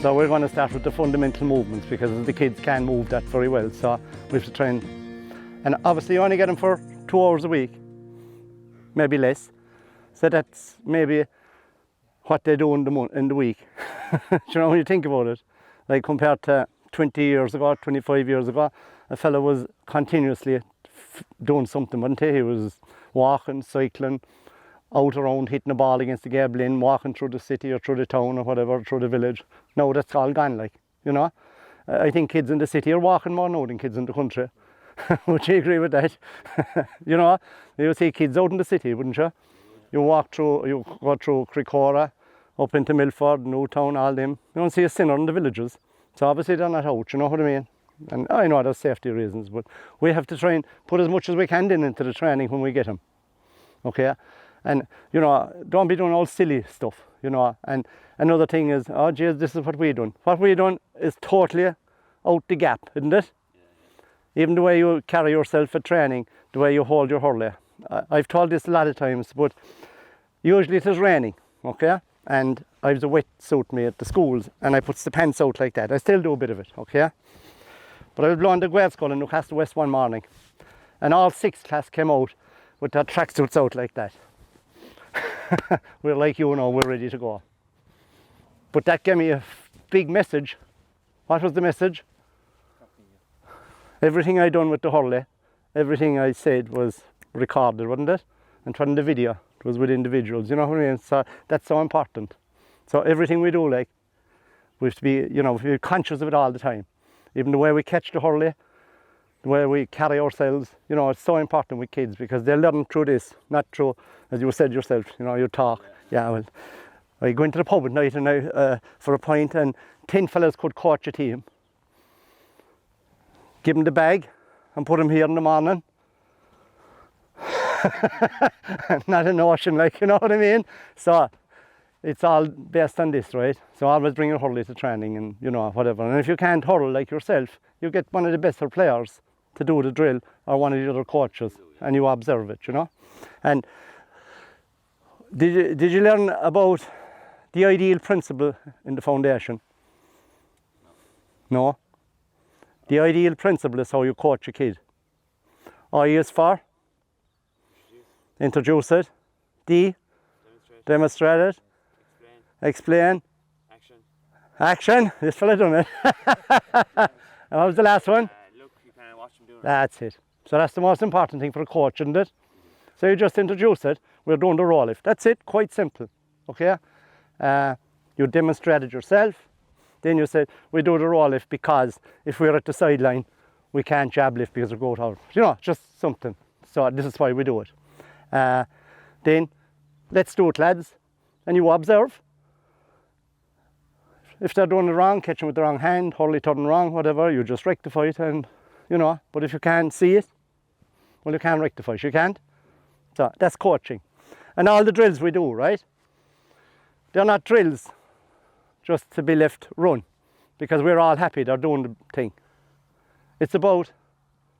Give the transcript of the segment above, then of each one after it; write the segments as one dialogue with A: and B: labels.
A: So we're going to start with the fundamental movements because the kids can move that very well. So we have to train. And obviously you only get them for 2 hours a week, maybe less. So that's maybe what they do in the week. You know, when you think about it, like compared to 20 years ago, 25 years ago, a fellow was continuously doing something, wasn't he? He was walking, cycling, out around, hitting the ball against the gable in, walking through the city or through the town or whatever, through the village. Now that's all gone, like, you know. I think kids in the city are walking more now than kids in the country. Would you agree with that? You know, you see kids out in the city, wouldn't you? You walk through, you go through Crecora, up into Milford, Newtown, all them. You don't see a sinner in the villages. So obviously they're not out, you know what I mean? And I know there's safety reasons, but we have to try and put as much as we can into the training when we get them. Okay? And, you know, don't be doing all silly stuff, you know. And another thing is, oh, geez, this is what we done. What we done is totally out the gap, isn't it? Even the way you carry yourself at training, the way you hold your hurley. I've told this a lot of times, but usually it is raining, okay? And I have a wetsuit me at the schools, and I put the pants out like that. I still do a bit of it, okay? But I was blowing the Gaelscoil in Newcastle West one morning, and all 6th class came out with their tracksuits out like that. We're like, you know, we're ready to go. But that gave me a big message. What was the message? Everything I done with the hurley, everything I said was recorded, wasn't it? And from the video, it was with individuals, you know what I mean? So that's so important. So everything we do, like, we have to be, you know, we're conscious of it all the time. Even the way we catch the hurley, the way we carry ourselves, you know, it's so important with kids because they learn through this, not through, as you said yourself, you know, you talk. Yeah, well, I go into the pub at night and for a pint, and 10 fellas could coach a team. Give them the bag and put them here in the morning. Not a notion, like, you know what I mean? So it's all based on this, right? So always bring your hurley to training and, you know, whatever. And if you can't hurl like yourself, you get one of the better players to do the drill or one of the other coaches, and you observe it, you know. And did you learn about the ideal principle in the foundation? No? The ideal principle is how you coach a kid. I is for? Introduce it. D? Demonstrate it. Explain.
B: Action.
A: Action. This fella done it. And what was the last one?
B: Look, you can watch them do it.
A: That's it. So that's the most important thing for a coach, isn't it? So you just introduce it. We're doing the roll lift. That's it. Quite simple. Okay? You demonstrate it yourself. Then you say, we do the roll lift because if we're at the sideline, we can't jab lift because we're going out. You know, just something. So this is why we do it. Then, let's do it, lads. And you observe. If they're doing it wrong, catch them with the wrong hand, hurley turn wrong, whatever, you just rectify it and, you know. But if you can't see it, well, you can't rectify it. You can't. So that's coaching. And all the drills we do, right? They're not drills just to be left run because we're all happy they're doing the thing. It's about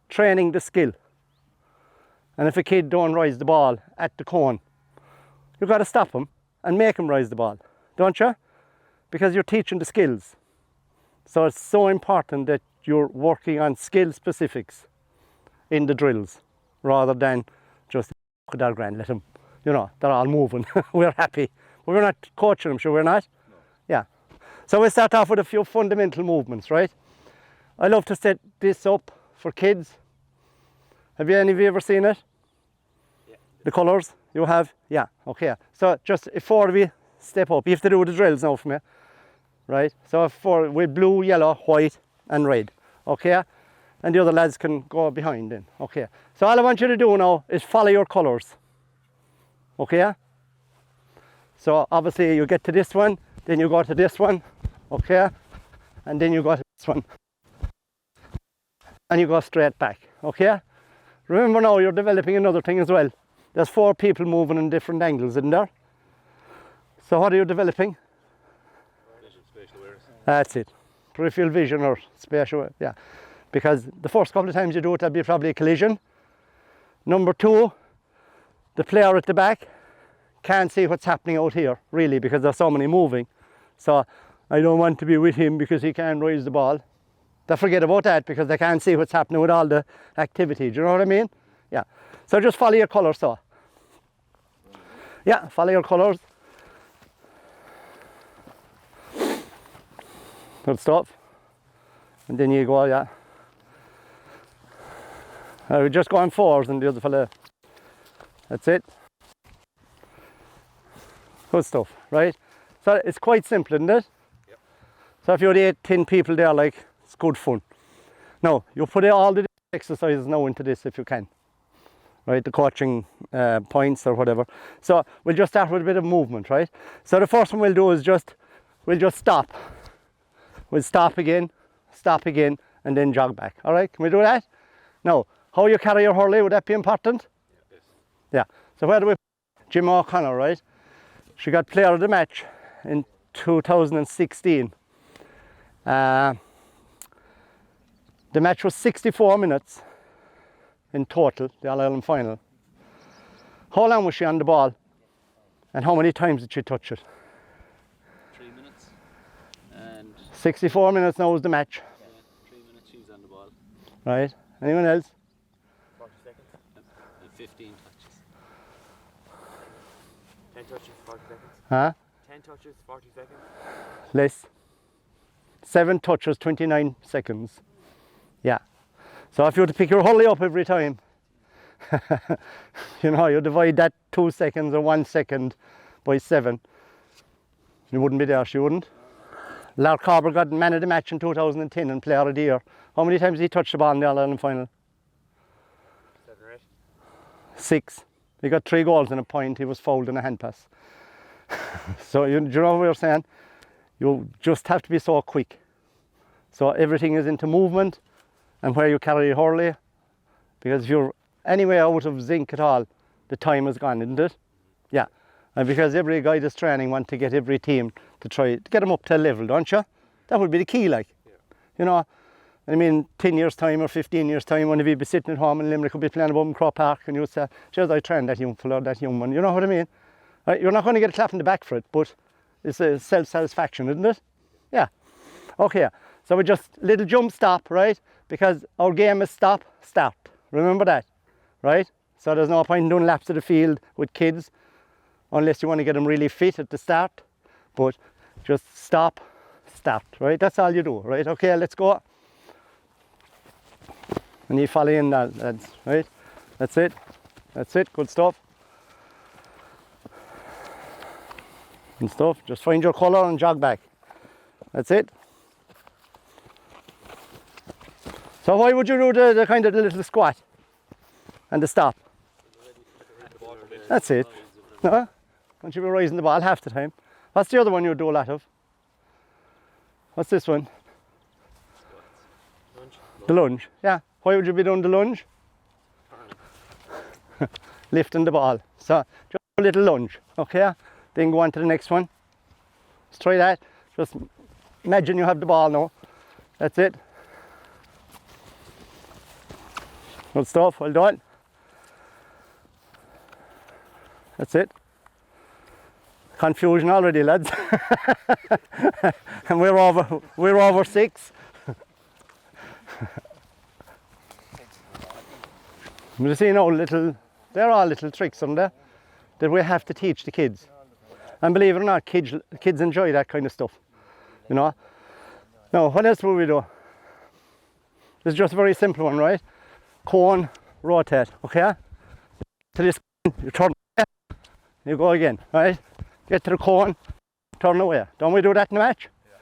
A: training the skill. And if a kid don't rise the ball at the cone, you've got to stop him and make him rise the ball, don't you? Because you're teaching the skills. So it's so important that you're working on skill specifics in the drills rather than just they're grand, let them, you know, they're all moving. We're happy. But we're not coaching them, sure we're not? No. Yeah. So we start off with a few fundamental movements, right? I love to set this up for kids. Have any of you ever seen it? Yeah. The colours you have? Yeah, okay. So just before we step up, you have to do the drills now for me, right? So with blue, yellow, white and red, okay? And the other lads can go behind then, okay? So all I want you to do now is follow your colours, okay? So obviously you get to this one, then you go to this one, okay? And then you go to this one. And you go straight back, okay? Remember now you're developing another thing as well. There's 4 people moving in different angles, isn't there? So what are you developing?
B: Spatial awareness.
A: That's it. Peripheral vision or spatial, yeah. Because the first couple of times you do it, there'll be probably a collision. Number 2, the player at the back can't see what's happening out here, really, because there's so many moving. So I don't want to be with him because he can't raise the ball. They forget about that because they can't see what's happening with all the activity. Do you know what I mean? Yeah. So just follow your colours, so. Yeah, follow your colours. Good stuff. And then you go, yeah. We're just going forwards and the other fella. That's it. Good stuff, right? So it's quite simple, isn't it?
B: Yep.
A: So if you had 8, 10 people there, like, it's good fun. Now, you put all the exercises now into this if you can. Right, the coaching points or whatever. So we'll just start with a bit of movement, right? So the first one we'll do is we'll just stop. We'll stop again, and then jog back. All right, can we do that? Now, how you carry your hurley, would that be important?
B: Yes.
A: Yeah. So where do we put Jim O'Connor, right? She got player of the match in 2016. The match was 64 minutes in total, the All-Ireland final. How long was she on the ball? And how many times did she touch it?
C: 3 minutes. And
A: 64 minutes now was the match.
C: yeah, 3 minutes she's on the ball.
A: Right. Anyone else?
B: 40 seconds.
C: And 15 touches.
B: 10 touches, 40 seconds.
A: Huh?
B: 10 touches, 40 seconds.
A: Less. 7 touches, 29 seconds. Yeah. So if you were to pick your hurley up every time, you know, you divide that 2 seconds or 1 second by 7, you wouldn't be there, she wouldn't. Lark Carver got man of the match in 2010 and player of the year. How many times did he touch the ball in the All-Ireland final?
B: 7 or 8.
A: 6. He got 3 goals and a point. He was fouled in a hand pass. So do you know what we're saying? You just have to be so quick. So everything is into movement and where you carry your hurley. Because if you're anywhere out of zinc at all, the time is gone, isn't it? Yeah. And because every guy that's training wants to get every team to try to get them up to a level, don't you? That would be the key, like.
B: Yeah.
A: You know, I mean, 10 years' time or 15 years' time, one of you be sitting at home in Limerick, could be playing above in Crecora Park, and you would say, "Geez, I trained that young fella, that young one." You know what I mean? Right? You're not going to get a clap in the back for it, but it's a self-satisfaction, isn't it? Yeah. Okay. So we just little jump stop, right? Because our game is stop, start. Remember that, right? So there's no point in doing laps of the field with kids unless you want to get them really fit at the start. But just stop, start, right? That's all you do, right? Okay, let's go. And you follow in that, lads, right? That's it. That's it. Good stuff. Good stuff. Just find your colour and jog back. That's it. So why would you do the kind of the little squat and the stop? That's it. No? Don't you be raising the ball half the time? What's the other one you do a lot of? What's this one?
B: Lunge.
A: The lunge. Yeah. Why would you be doing the lunge? Lifting the ball. So just a little lunge. Okay. Then go on to the next one. Let's try that. Just imagine you have the ball now. That's it. Good stuff. Well done. That's it. Confusion already, lads. And we're over 6. You see, they're all little tricks, aren't they? That we have to teach the kids. And believe it or not, kids enjoy that kind of stuff. You know? Now, what else will we do? This is just a very simple one, right? Cone, rotate, okay? To this, you turn away, you go again, right? Get to the cone, turn away. Don't we do that in the match? Yeah.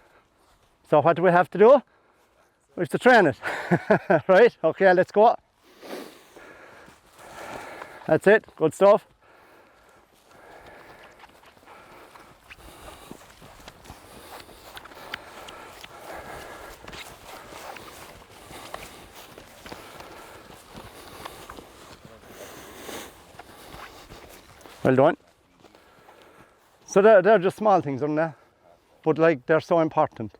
A: So what do we have to do? We have to train it, right? Okay, let's go. That's it, good stuff. Well done. So they're just small things, aren't they? But like, they're so important.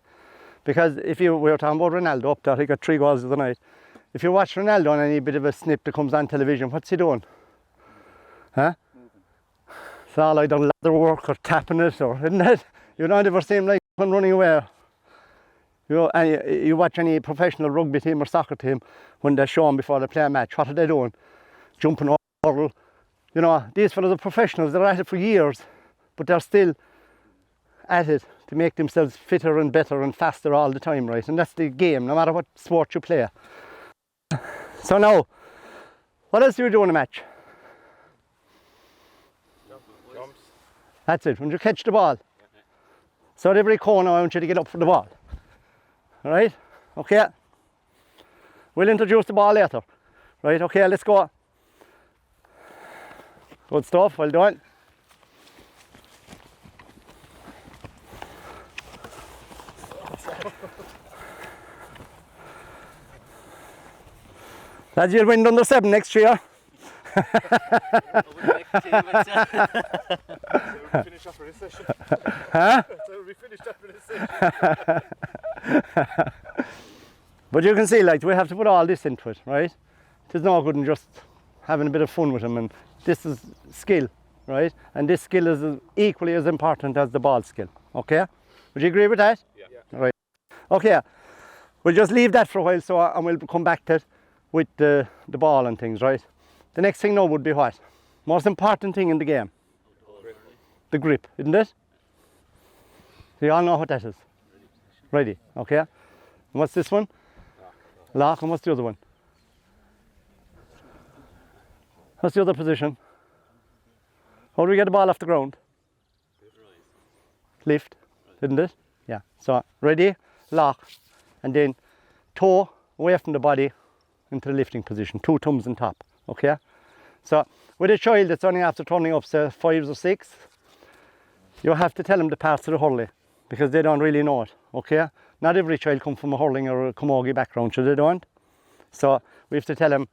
A: Because if we were talking about Ronaldo up there, he got 3 goals the other night. If you watch Ronaldo on any bit of a snip that comes on television, what's he doing? Huh? It's all either ladder work or tapping it, or isn't it? You don't ever see him like when running away. You watch any professional rugby team or soccer team when they're shown before they play a match. What are they doing? Jumping over hurdle. You know, these fellas are professionals. They're at it for years, but they're still at it to make themselves fitter and better and faster all the time, right? And that's the game, no matter what sport you play. So now, what else do you do in a match?
B: Jumps.
A: That's it, when you catch the ball. So at every corner I want you to get up for the ball. Alright? Okay. We'll introduce the ball later. Right, okay, let's go. Good stuff, well done. Lads, you'll win under 7 next year.
B: So we finish after this session.
A: Huh?
B: So we finished after this session.
A: But you can see, like, we have to put all this into it, right? It's no good in just having a bit of fun with them, and this is skill, right? And this skill is equally as important as the ball skill, okay? Would you agree with that?
B: Yeah.
A: Right. Okay, we'll just leave that for a while, and we'll come back to it with the ball and things, right? The next thing now would be what? Most important thing in the game? The grip, isn't it? So you all know what that is? Ready, okay? And what's this one? Lock, and what's the other one? What's the other position? How do we get the ball off the ground? Lift, isn't it? Yeah, so ready, lock, and then toe away from the body into the lifting position, 2 thumbs on top, okay? So with a child that's only after turning up, say 5 or 6, you have to tell them the parts of the hurling because they don't really know it, okay? Not every child comes from a hurling or a camogie background, so they don't. So we have to tell them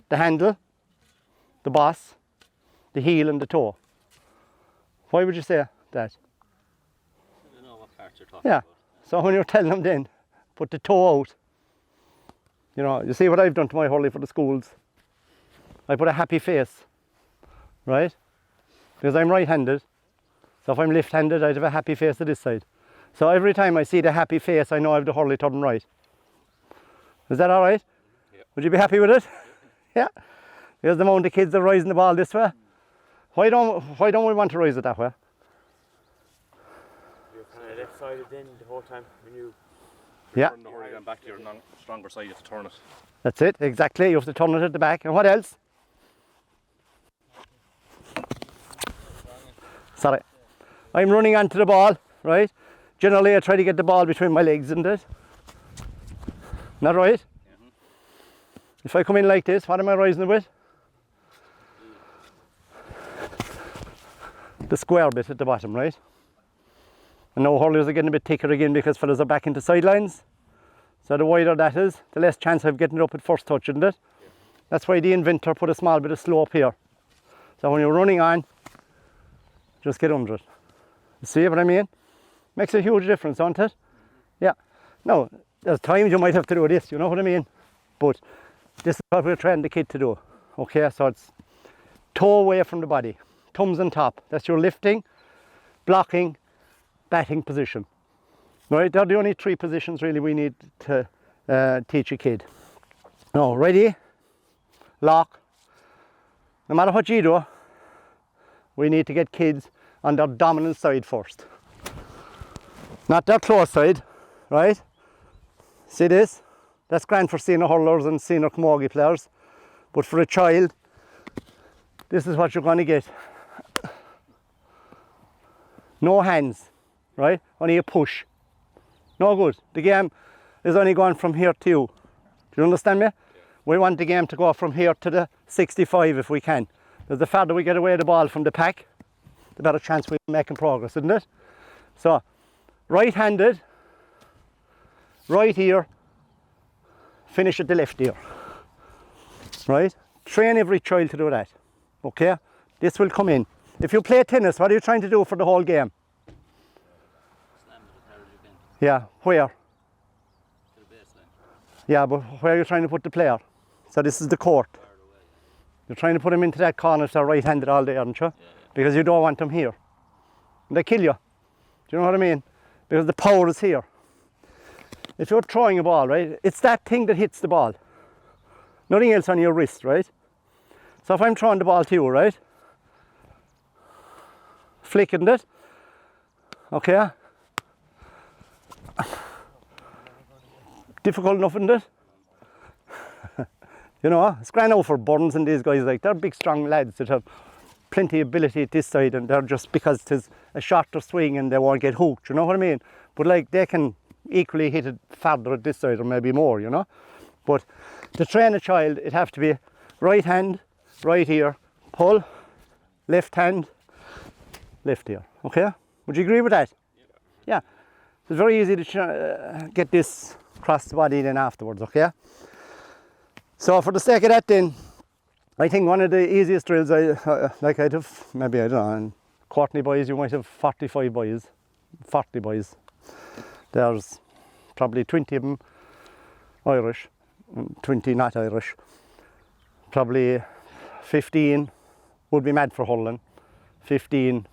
A: the handle, the boss, the heel and the toe. Why would you say that?
C: I don't know what part you're talking
A: Yeah,
C: about.
A: so when you're telling them then, put the toe out. You know, you see what I've done to my hurling for the schools? I put a happy face, right? Because I'm right-handed. So if I'm left-handed, I'd have a happy face to this side. So every time I see the happy face, I know I have the hurley turned right. Is that all right?
C: Yep.
A: Would you be happy with it? Yeah. Because the amount of kids that are rising the ball this way. Why don't we want to rise it that way?
B: You're kind of left-sided then the whole time when you...
A: Yeah.
D: Turn the hurling and back to your stronger side, you have to turn it.
A: That's it, exactly. You have to turn it at the back. And what else? Sorry. I'm running onto the ball, right? Generally, I try to get the ball between my legs, isn't it? Not right?
C: Mm-hmm.
A: If I come in like this, what am I rising it with? The square bit at the bottom, right? And now hurlers are getting a bit thicker again because fellas are back into sidelines. So the wider that is, the less chance of getting it up at first touch, isn't it? Yeah. That's why the inventor put a small bit of slope here. So when you're running on, just get under it. You see what I mean? Makes a huge difference, don't it? Yeah. Now, there's times you might have to do this, you know what I mean? But this is what we're training the kid to do. Okay, so it's toe away from the body, thumbs on top. That's your lifting, blocking, batting position. Right, they're the only 3 positions really we need to teach a kid. Now, ready, lock. No matter what you do, we need to get kids on their dominant side first. Not their close side, right? See this? That's grand for senior hurlers and senior camogie players. But for a child, this is what you're going to get. No hands, right? Only a push. No good. The game is only going from here to you. Do you understand me? Yeah. We want the game to go from here to the 65 if we can. Because the farther we get away the ball from the pack, the better chance we're making progress, isn't it? So, right-handed, right ear, finish at the left ear. Right? Train every child to do that. Okay? This will come in. If you play tennis, what are you trying to do for the whole game?
C: Slam it as hard as you can.
A: Yeah, where?
C: To the baseline.
A: Yeah, but where are you trying to put the player? So this is the court.
C: Far away.
A: You're trying to put him into that corner if they're right-handed all day, aren't you?
C: Yeah.
A: Because you don't want them here. And they kill you. Do you know what I mean? because the power is here. If you're throwing a ball, right, it's that thing that hits the ball. Nothing else on your wrist, right? So if I'm throwing the ball to you, right, flicking it, okay, difficult enough, isn't it? You know, it's grand out for Burns and these guys, like, they're big strong lads that have plenty of ability at this side, and they're just because it's a shorter swing and they won't get hooked, you know what I mean? But like, they can equally hit it farther at this side or maybe more, you know? But to train a child, it'd have to be right hand, right ear, pull, left hand, left ear, okay? Would you agree with that? Yeah. It's very easy to get this across the body then afterwards, okay? So for the sake of that then, I think one of the easiest drills, like I'd have, maybe, I don't know, in Courtney boys, you might have 45 boys, 40 boys. There's probably 20 of them Irish, and 20 not Irish. Probably 15 would be mad for hurling, 15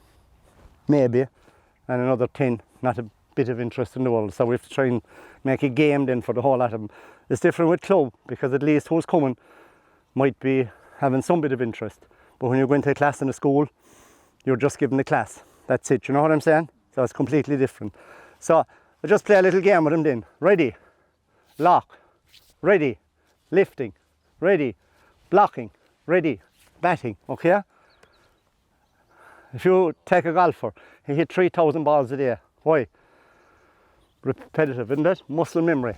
A: maybe, and another 10 not a bit of interest in the world. So we have to try and make a game then for the whole lot of them. It's different with club, because at least who's coming might be having some bit of interest. But when you're going to a class in a school, you're just given the class. That's it, you know what I'm saying? So it's completely different. So I just play a little game with them then. Ready, lock, ready, lifting, ready, blocking, ready, batting, okay? If you take a golfer, he hit 3,000 balls a day. Why? Repetitive, isn't it? Muscle memory.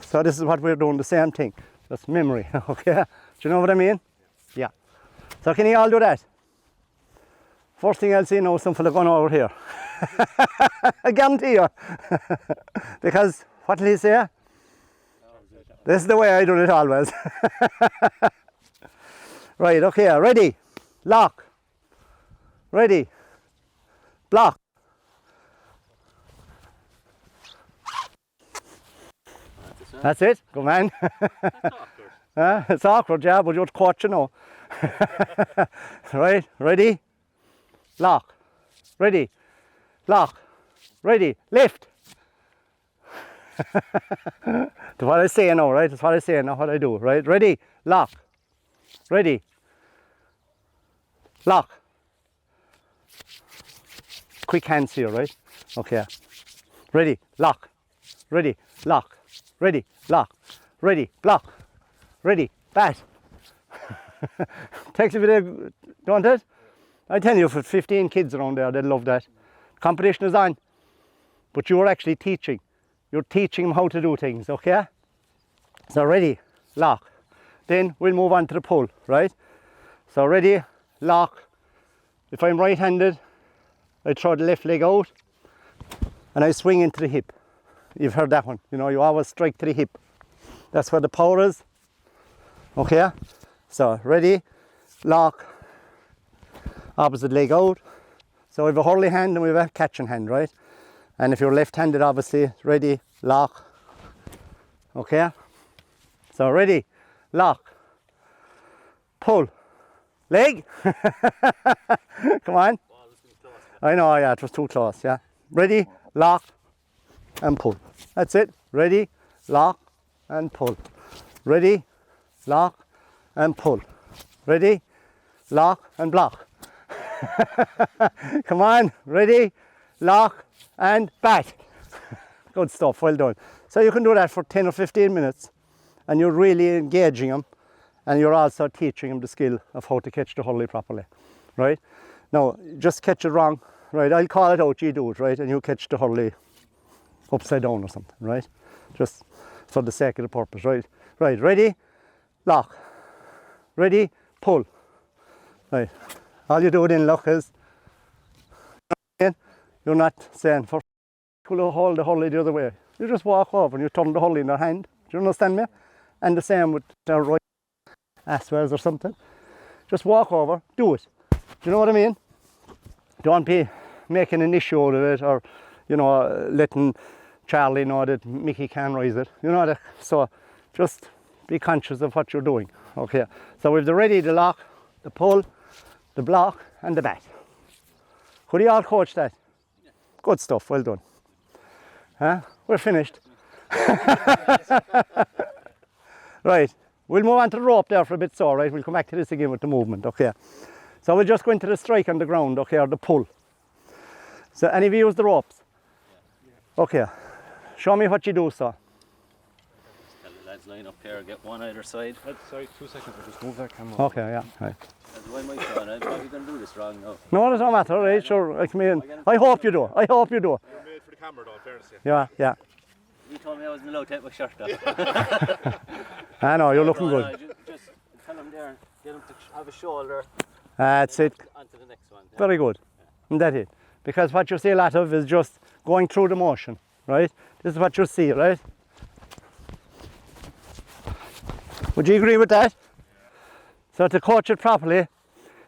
A: So this is what we're doing, the same thing. That's memory, okay? Do you know what I mean? Yeah. So can you all do that? First thing I'll see now is some fella going over here. I guarantee you. Because, what will he say? This is the way I do it always. Right, okay, ready, lock, ready, block. That's it, good man.
C: That's awkward.
A: It's awkward, yeah, but you're the coach, you know. Right, ready, lock, ready, lock, ready, lift. That's what I say now, right? That's what I say now, what I do, right? Ready, lock, ready, lock. Quick hands here, right? Okay. Ready, lock, ready, lock, ready, lock, ready, block, ready, bat. Takes a bit of, don't it? I tell you, for 15 kids around there, they'd love that. Competition is on, but you're actually teaching. You're teaching them how to do things, okay? So ready, lock. Then we'll move on to the pull, right? So ready, lock. If I'm right-handed, I throw the left leg out and I swing into the hip. You've heard that one, you know, you always strike to the hip. That's where the power is, okay? So ready, lock, opposite leg out. So we have a hurling hand and we have a catching hand, right? And if you're left-handed, obviously, ready, lock, okay? So ready, lock, pull, leg. Come on. I know, yeah, it was too close, yeah. Ready, lock, and pull. That's it. Ready, lock, and pull. Ready, lock, and pull. Ready, lock, and block. Come on, ready, lock, and bat. Good stuff, well done. So you can do that for 10 or 15 minutes and you're really engaging them, and you're also teaching them the skill of how to catch the hurley properly, right? Now, just catch it wrong, right? I'll call it out, you do it, right? And you catch the hurley upside down or something, right? Just for the sake of the purpose, right? Right, ready, lock, ready, pull, right? All you do then, look, is you're not saying, for you'll hold the hurley the other way. You just walk over and you turn the hurley in their hand. Do you understand me? And the same with their right as well or something. Just walk over, do it. Do you know what I mean? Don't be making an issue out of it, or, you know, letting Charlie know that Mickey can rise it. You know that. So just be conscious of what you're doing. Okay. So we've the ready, the lock, the pull, the block, and the bat. Could you all coach that? Good stuff, well done. Huh? We're finished. Right, we'll move on to the rope there for a bit, so right, we'll come back to this again with the movement, okay. So we'll just go into the strike on the ground, okay, or the pull. So any of you use the ropes? Okay, show me what you do, so.
C: Tell the lads line up here, get one either side.
B: Sorry, 2 seconds, I'll just move that camera.
A: Okay, yeah, right.
C: That's why my son, I'm probably going to do this wrong now.
A: No, it doesn't matter, right, sure, I hope you do, I hope you do.
D: You're made for the camera though, in fairness to you.
A: Yeah, yeah.
C: You told me I wasn't allowed to take my shirt off.
A: I know, you're looking
C: No,
A: good.
C: just tell him there, get him to have a shoulder.
A: That's it,
C: On to the next one.
A: very good. And that's it. Because what you see a lot of is just going through the motion, right? This is what you see, right? Would you agree with that? So to coach it properly,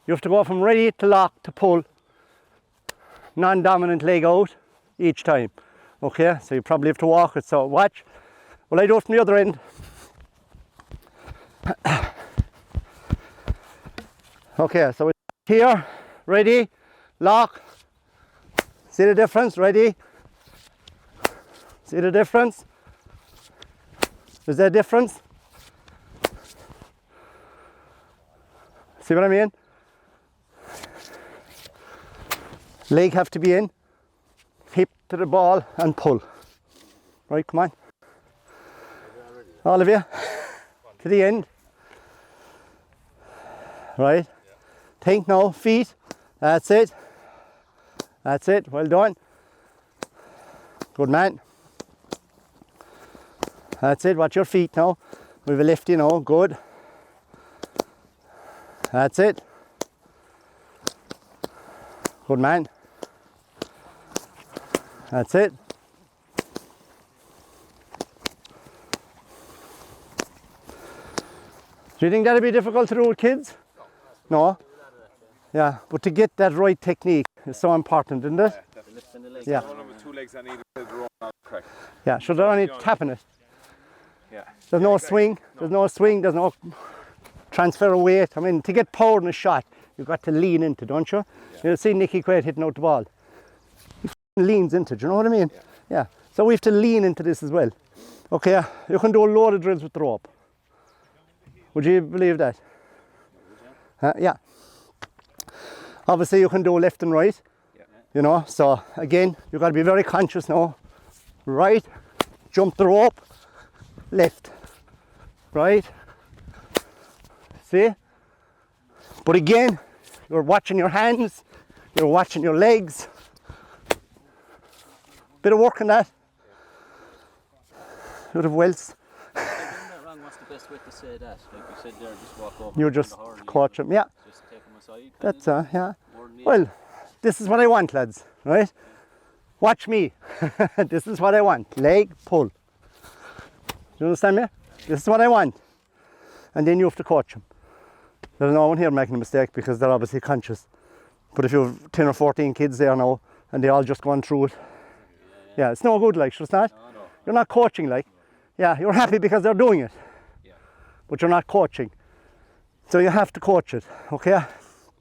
A: you have to go from ready to lock to pull, non-dominant leg out each time. Okay, so you probably have to walk it, so watch. Well, I do it from the other end. Okay, so it's here, ready, lock. See the difference? Ready? See the difference? Is there a difference? See what I mean? Leg have to be in, hip to the ball and pull. Right, come on. All of you, to the end. Right, think now, feet, that's it. That's it, well done. Good man. That's it, watch your feet now. We have a lefty now, good. That's it. Good man. That's it. Do you think that'd be difficult to do with kids? No? Yeah, but to get that right technique is so important, isn't it?
C: Lifting the leg.
A: Yeah.
B: One with 2 legs, I need to roll out correct.
A: Yeah, so they're only tapping it.
B: Yeah.
A: There's no swing, there's no swing, there's no transfer of weight. I mean, to get power in a shot, you've got to lean into, don't you? You'll see Nicky Quaid hitting out the ball. He leans into it, do you know what I mean? Yeah. So we have to lean into this as well. Okay, you can do a load of drills with the rope. Would you believe that? Yeah. Obviously you can do left and right, you know, so again, you've got to be very conscious now. Right, jump the rope, left, right, see? But again, you're watching your hands, you're watching your legs. Bit of work on that. Bit of welts.
C: Wrong, what's the best way to say that? Like you said there, just walk over.
A: You just coach them, yeah.
C: Just take them aside.
A: That's yeah. Well, this is what I want, lads, right? Watch me. This is what I want. Leg, pull. You understand me? This is what I want. And then you have to coach them. There's no one here making a mistake because they're obviously conscious. But if you have 10 or 14 kids there now and they all just gone through it, yeah, it's no good, like, sure it's not.
C: No.
A: You're not coaching, like. Yeah, you're happy because they're doing it.
C: Yeah.
A: But you're not coaching. So you have to coach it, okay?
D: Like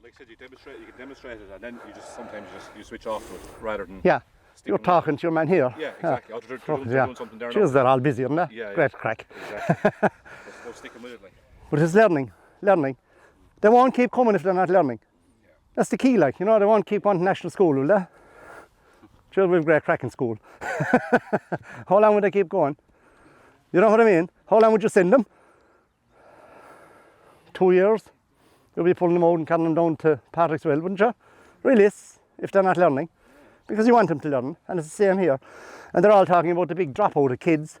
D: I said, you can demonstrate it, and then sometimes you switch off to it rather than.
A: Yeah, you're talking to your man here.
D: Yeah, exactly. They're doing something there.
A: Cheers, they're all busy, aren't they?
D: Yeah,
A: Great crack.
D: Exactly. They're sticking with it, like.
A: But it's learning. They won't keep coming if they're not learning. That's the key, like, you know, they won't keep on to national school, will they? Sure, we've great crack in school. How long would they keep going? You know what I mean? How long would you send them? 2 years? You'll be pulling them out and carrying them down to Patrickswell, wouldn't you? Really, if they're not learning. Because you want them to learn, and it's the same here. And they're all talking about the big dropout of kids.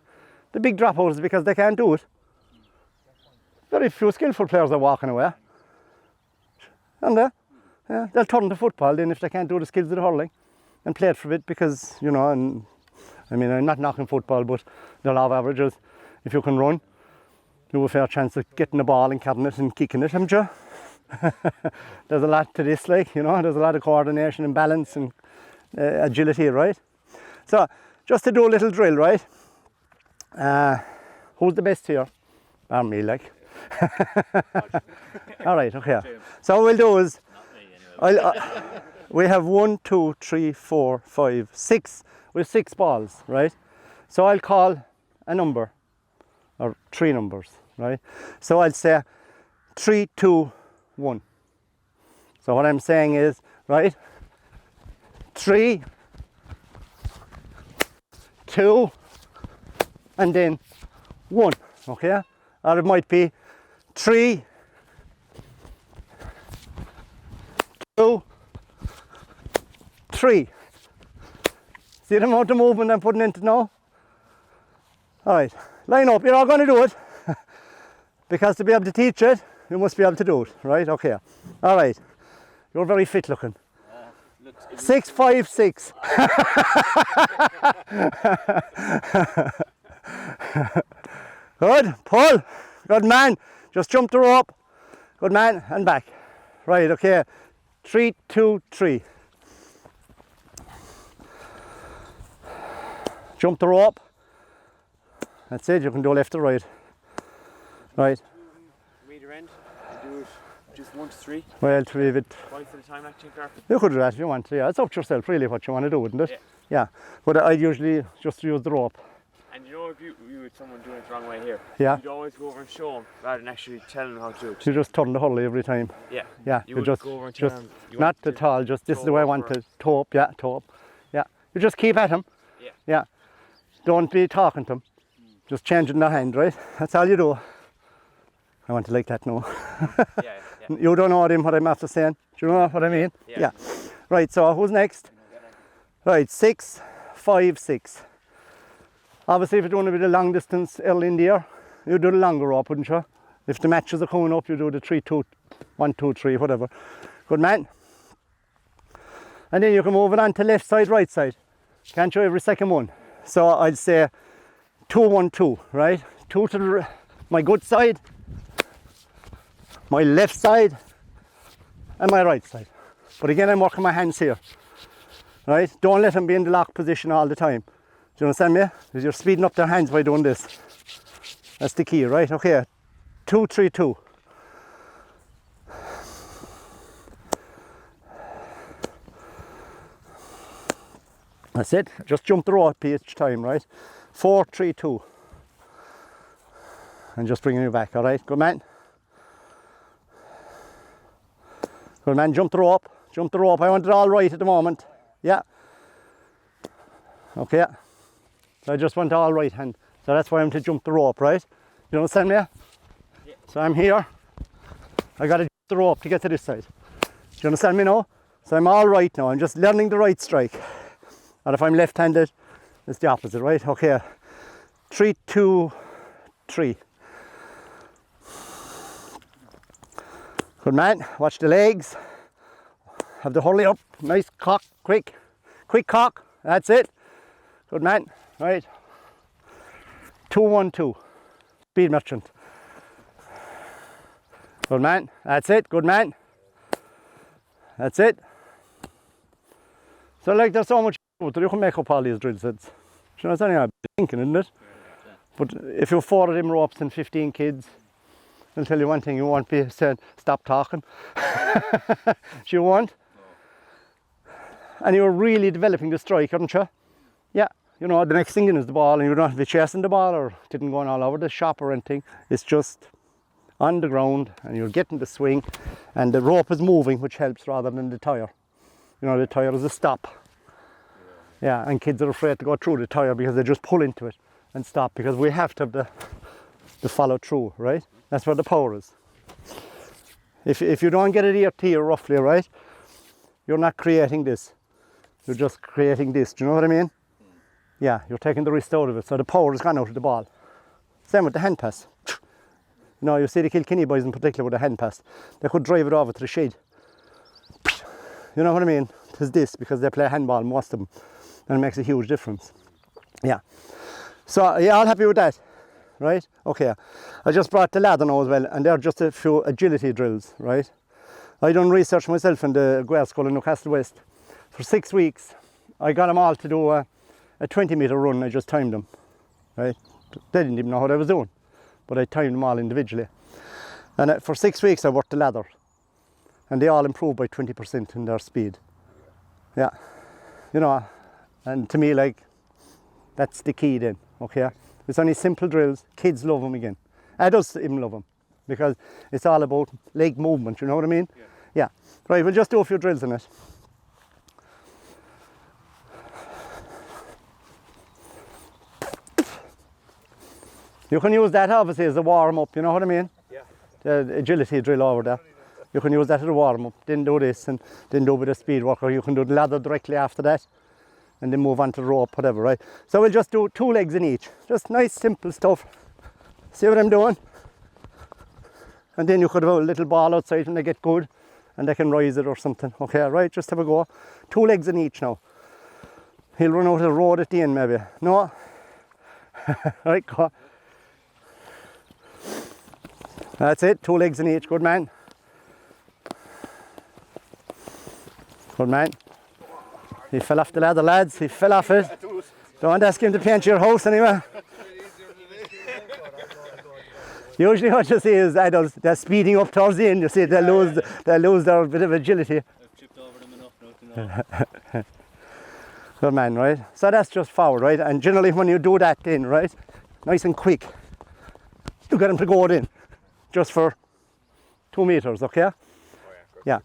A: The big dropout is because they can't do it. Very few skillful players are walking away. And yeah, they'll turn to football then if they can't do the skills of the hurling and play it for a bit because, you know, and I mean, I'm not knocking football, but they'll have averages. If you can run, you have a fair chance of getting the ball and carrying it and kicking it, haven't you? There's a lot to this, like, you know, there's a lot of coordination and balance and agility, right? So, just to do a little drill, right? Who's the best here? Bar me, like. All right, okay. So what we'll do is, we have 1, 2, 3, 4, 5, 6. with 6 balls, right? So I'll call a number, or 3 numbers, right? So I'll say 3, 2, 1. So what I'm saying is, right, 3, 2, and then 1, okay? Or it might be 3, 2, 3. See the amount of movement I'm putting into now? Alright, line up, you're all going to do it. Because to be able to teach it, you must be able to do it, right? Okay. Alright, you're very fit looking. 6, 5, 6. Good, pull. Good man. Just jump the rope. Good man, and back. Right, okay. 3, 2, 3. Jump the rope. That's it, you can do left or right. Right.
B: From either end, do it just 1 to 3.
A: Well, to leave it.
B: 5 for the time actually, Clark.
A: You could do that if you want to, yeah. It's up to yourself really what you want to do, wouldn't it?
B: Yeah.
A: Yeah. But I'd usually just use the rope.
B: And you know, if you had someone doing it the wrong way here,
A: Yeah.
B: you'd always go over and show them rather than actually tell them how to do it.
A: You just turn the hurley every time.
B: Yeah.
A: Yeah.
B: You would
A: just
B: go over and tell
A: just
B: them. You
A: not
B: want
A: at all, just this is the
B: toe
A: way I
B: up
A: want
B: or-
A: to toe up, yeah, toe up. Yeah. You just keep at him.
B: Yeah.
A: Yeah. Don't be talking to them. Just changing the hand, right? That's all you do. I want to like that now.
B: Yeah, yeah.
A: You don't know what I'm after saying. Do you know what I mean?
B: Yeah.
A: Right, so who's next? Right, 6, 5, 6. Obviously, if you're doing a bit of long distance early in the year, you do the longer rope, wouldn't you? If the matches are coming up, you do the 3, 2, 1, 2, 3, whatever. Good man. And then you can move it on to left side, right side. Can't you every second one? So I'd say 2, 1, 2, right? 2 to my good side, my left side, and my right side. But again, I'm working my hands here, right? Don't let them be in the lock position all the time. Do you understand me? Because you're speeding up their hands by doing this. That's the key, right? Okay, 2, 3, 2. That's it. Just jump the rope each time, right? 4, 3, 2. And just bringing you back, all right? Good man. Good man, jump the rope. Jump the rope. I want it all right at the moment. Yeah. Okay. So I just want all right hand. So that's why I'm to jump the rope, right? You understand me?
B: Yeah.
A: So I'm here. I got to jump the rope to get to this side. Do you understand me now? So I'm all right now. I'm just learning the right strike. And if I'm left-handed, it's the opposite, right? Okay. 3, 2, 3. Good man. Watch the legs. Have the hurley up. Nice cock. Quick. Quick cock. That's it. Good man. Right. 2, 1, 2. Speed merchant. Good man. That's it. Good man. That's it. So like there's so much that you can make up all these drill sets. You know what I'm saying? I'm thinking, isn't it? But if you're 4 of them ropes and 15 kids, I'll tell you one thing, you won't be saying, stop talking. You won't. And you're really developing the strike, aren't you? Yeah. You know, the next thing is the ball, and you don't have to be chasing the ball or didn't go all over the shop or anything. It's just on the ground and you're getting the swing and the rope is moving, which helps rather than the tire. You know, the tire is a stop. Yeah, and kids are afraid to go through the tire because they just pull into it and stop, because we have to have the follow through, right? That's where the power is. If you don't get it ear to ear roughly, right, you're not creating this. You're just creating this. Do you know what I mean? Yeah, you're taking the wrist out of it, so the power has gone out of the ball. Same with the hand pass. You know, you see the Kilkenny boys in particular with the hand pass. They could drive it over to the shed. You know what I mean? It's this, because they play handball, most of them, and it makes a huge difference. Yeah. So, yeah, all happy with that, right? Okay. I just brought the ladder now as well, and they're just a few agility drills, right? I done research myself in the Gael School in Newcastle West. For 6 weeks, I got them all to do a 20-metre run. I just timed them, right? They didn't even know what I was doing, but I timed them all individually. And for 6 weeks, I worked the ladder, and they all improved by 20% in their speed. Yeah, you know, And to me, like, that's the key then, okay? It's only simple drills, kids love them again. Adults even love them, because it's all about leg movement, you know what I mean? Yeah. Right, we'll just do a few drills in it. You can use that obviously as a warm up, you know what I mean?
D: Yeah.
A: The agility drill over there. You can use that as a warm up, then do this and then do a bit of speed work, or you can do the ladder directly after that and then move on to the rope, whatever, right? So we'll just do 2 legs in each. Just nice simple stuff. See what I'm doing? And then you could have a little ball outside when they get good and they can rise it or something. Okay, right, just have a go. 2 legs in each now. He'll run out of the road at the end maybe. No? Right, go. That's it, 2 legs in each, good man. Good man. He fell off the ladder, lads, he fell off it. Don't ask him to paint your house anyway. Usually what you see is adults, they're speeding up towards the end, you see, they lose their bit of agility.
C: I've chipped over them enough now to know.
A: Good man, right? So that's just forward, right? And generally when you do that then, right, nice and quick, you get them to go in, just for 2 meters, okay? Yeah.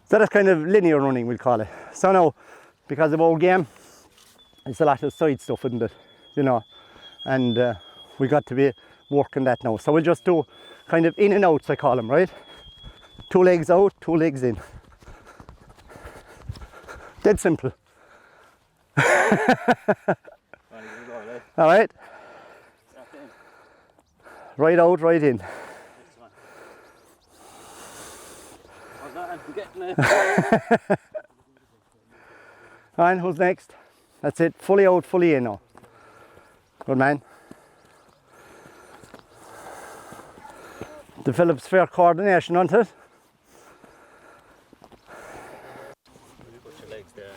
A: So that's kind of linear running, we'll call it. So now, because of our game, it's a lot of side stuff, isn't it? You know, and we got to be working that now. So we'll just do kind of in and outs, I call them, right? 2 legs out, 2 legs in. Dead simple. All right. Right out, right in. And who's next? That's it, fully out, fully in now. Good man. Develops fair coordination, doesn't it?
C: Put your legs there.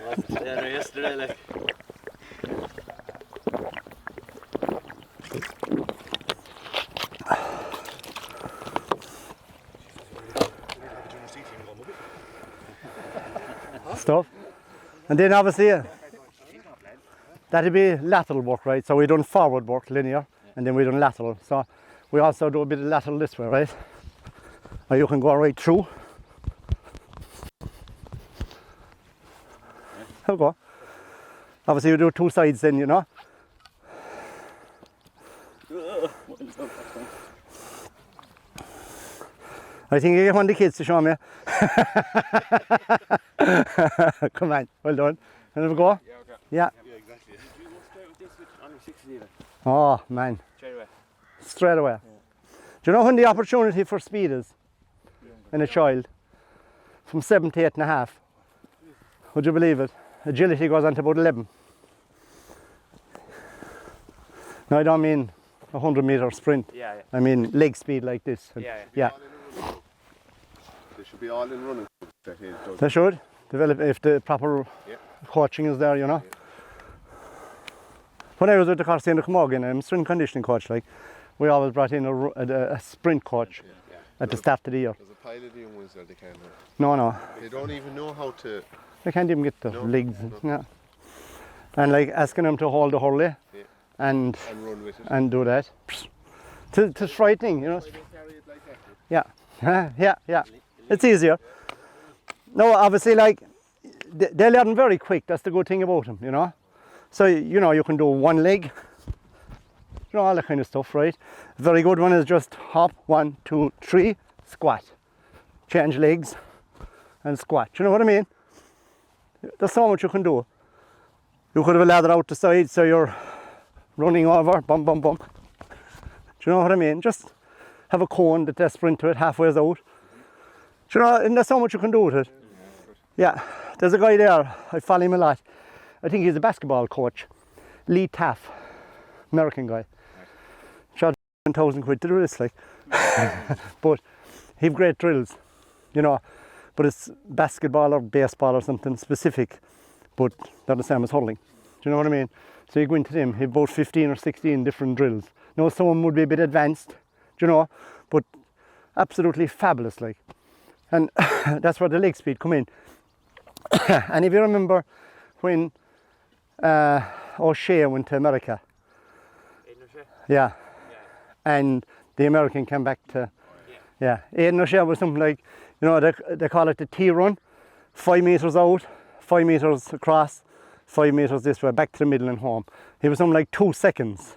C: Wasn't there yesterday, like.
A: Stuff. And then obviously that'll be lateral work, right? So we done forward work, linear, and then we done lateral. So we also do a bit of lateral this way, right? Or you can go right through. There we go. Obviously you do 2 sides then, you know. I think you get one of the kids to show me. Come on, well done. And have a go?
D: Yeah, okay.
A: Yeah.
D: Yeah, exactly.
C: Did you go straight with this with under 60 even?
A: Oh man,
C: Straight away.
A: straight away. Do you know when the opportunity for speed is in a child? From 7 to 8.5. Would you believe it? Agility goes on to about 11. No, I don't mean a 100-meter sprint.
C: Yeah, yeah.
A: I mean leg speed like this.
C: Yeah.
D: They should be all in running.
A: They should develop if the proper coaching is there, you know. When I was with the Crecora Camogie and strength conditioning coach, like, we always brought in a sprint coach at the start of the year.
B: There's a pile of the young ones there, they can't.
A: No.
B: They don't even know how to.
A: They can't even get the
B: No,
A: legs.
B: no.
A: Yeah. And like asking them to hold the hurley and
B: run with it.
A: and do that. It's frightening, you know. Yeah. Yeah. It's easier. No, obviously, like, they learn very quick. That's the good thing about them, you know. So, you know, you can do 1 leg, you know, all that kind of stuff, right? A very good one is just hop, 1, 2, 3, squat. Change legs and squat. You know what I mean? There's so much you can do. You could have a ladder out the side, so you're running over, bum, bum, bum. Do you know what I mean? Just have a cone that they sprint to it halfway out. Do you know, and there's so much you can do with it. Yeah, there's a guy there, I follow him a lot. I think he's a basketball coach. Lee Taff, American guy. Shot 1,000 quid to do this, like. But he've great drills, you know. But it's basketball or baseball or something specific, but they're the same as hurling. Do you know what I mean? So you go into them, he've about 15 or 16 different drills. Now some would be a bit advanced, do you know, but absolutely fabulous, like. And that's where the leg speed come in. And if you remember when O'Shea went to America, yeah, and the American came back to, yeah, Aidan O'Shea was something like, you know, they call it the T-run, 5 metres out, 5 metres across, 5 metres this way, back to the middle and home. He was something like 2 seconds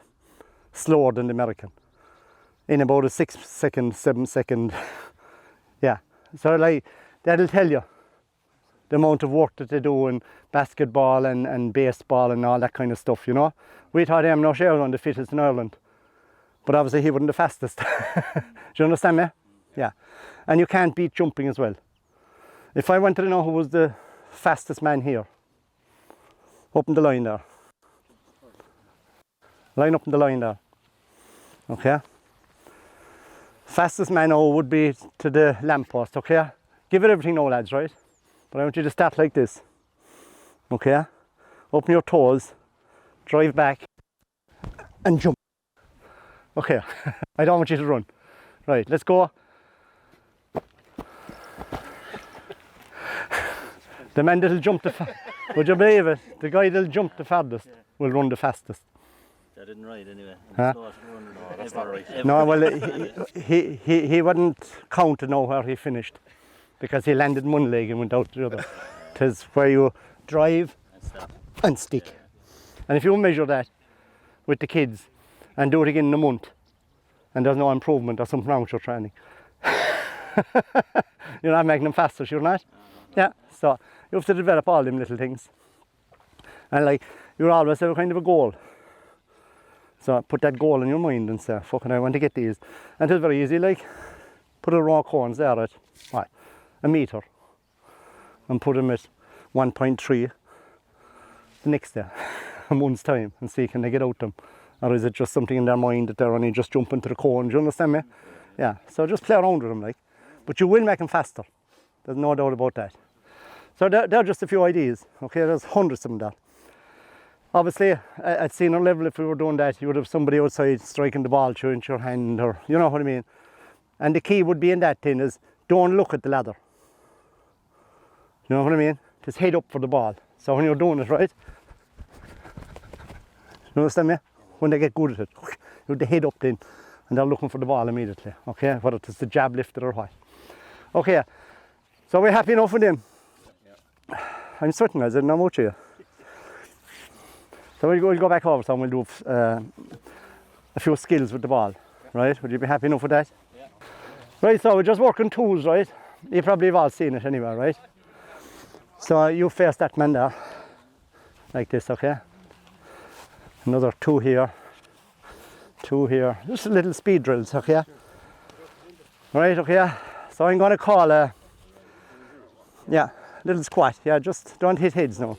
A: slower than the American, in about a 6 second, 7 second, yeah. So like, that'll tell you the amount of work that they do in basketball and baseball and all that kind of stuff, you know. We thought Aidan O'Shea was one of the fittest in Ireland, but obviously he wasn't the fastest. Do you understand me? Yeah. And you can't beat jumping as well. If I wanted to know who was the fastest man here, open the line there. Line up in the line there. Okay. Fastest man now would be to the lamppost, okay? Give it everything now, lads, right? But I want you to start like this. Okay? Open your toes, drive back, and jump. Okay, I don't want you to run. Right, let's go. The man that'll jump the would you believe it? The guy that'll jump the farthest will run the fastest.
C: That didn't right anyway.
A: Huh?
D: That's not right.
A: No, well, he wouldn't count to know where he finished, because he landed in one leg and went out the other. It's where you drive and stick. And if you measure that with the kids and do it again in a month, and there's no improvement, there's something wrong with your training. You're not making them faster, you're not? Yeah, so you have to develop all them little things. And like, you always have a kind of a goal. So put that goal in your mind and say, fucking I want to get these. And it's very easy, like, put a row of cones there at, what, a metre. And put them at 1.3 the next day, a month's time, and see can they get out them. Or is it just something in their mind that they're only just jumping to the cone, do you understand me? Yeah, so just play around with them, like. But you will make them faster, there's no doubt about that. So they're just a few ideas, okay, there's hundreds of them there. Obviously, at senior level, if we were doing that, you would have somebody outside striking the ball through into your hand, or you know what I mean. And the key would be in that thing is, don't look at the ladder. You know what I mean? Just head up for the ball. So when you're doing it, right? You understand me? When they get good at it, you have the head up then, and they're looking for the ball immediately, okay? Whether it's the jab lifted or what. Okay, so we're happy enough with them? Yeah. I'm certain, I said, no much of you. So we'll go back over, so we'll do a few skills with the ball, right? Would you be happy enough with that?
C: Yeah.
A: Right, so we're just working tools, right? You probably have all seen it anyway, right? So you face that man there, like this, okay? Another two here, just little speed drills, okay? Right, okay? So I'm going to call a, yeah, little squat, yeah, just don't hit heads now.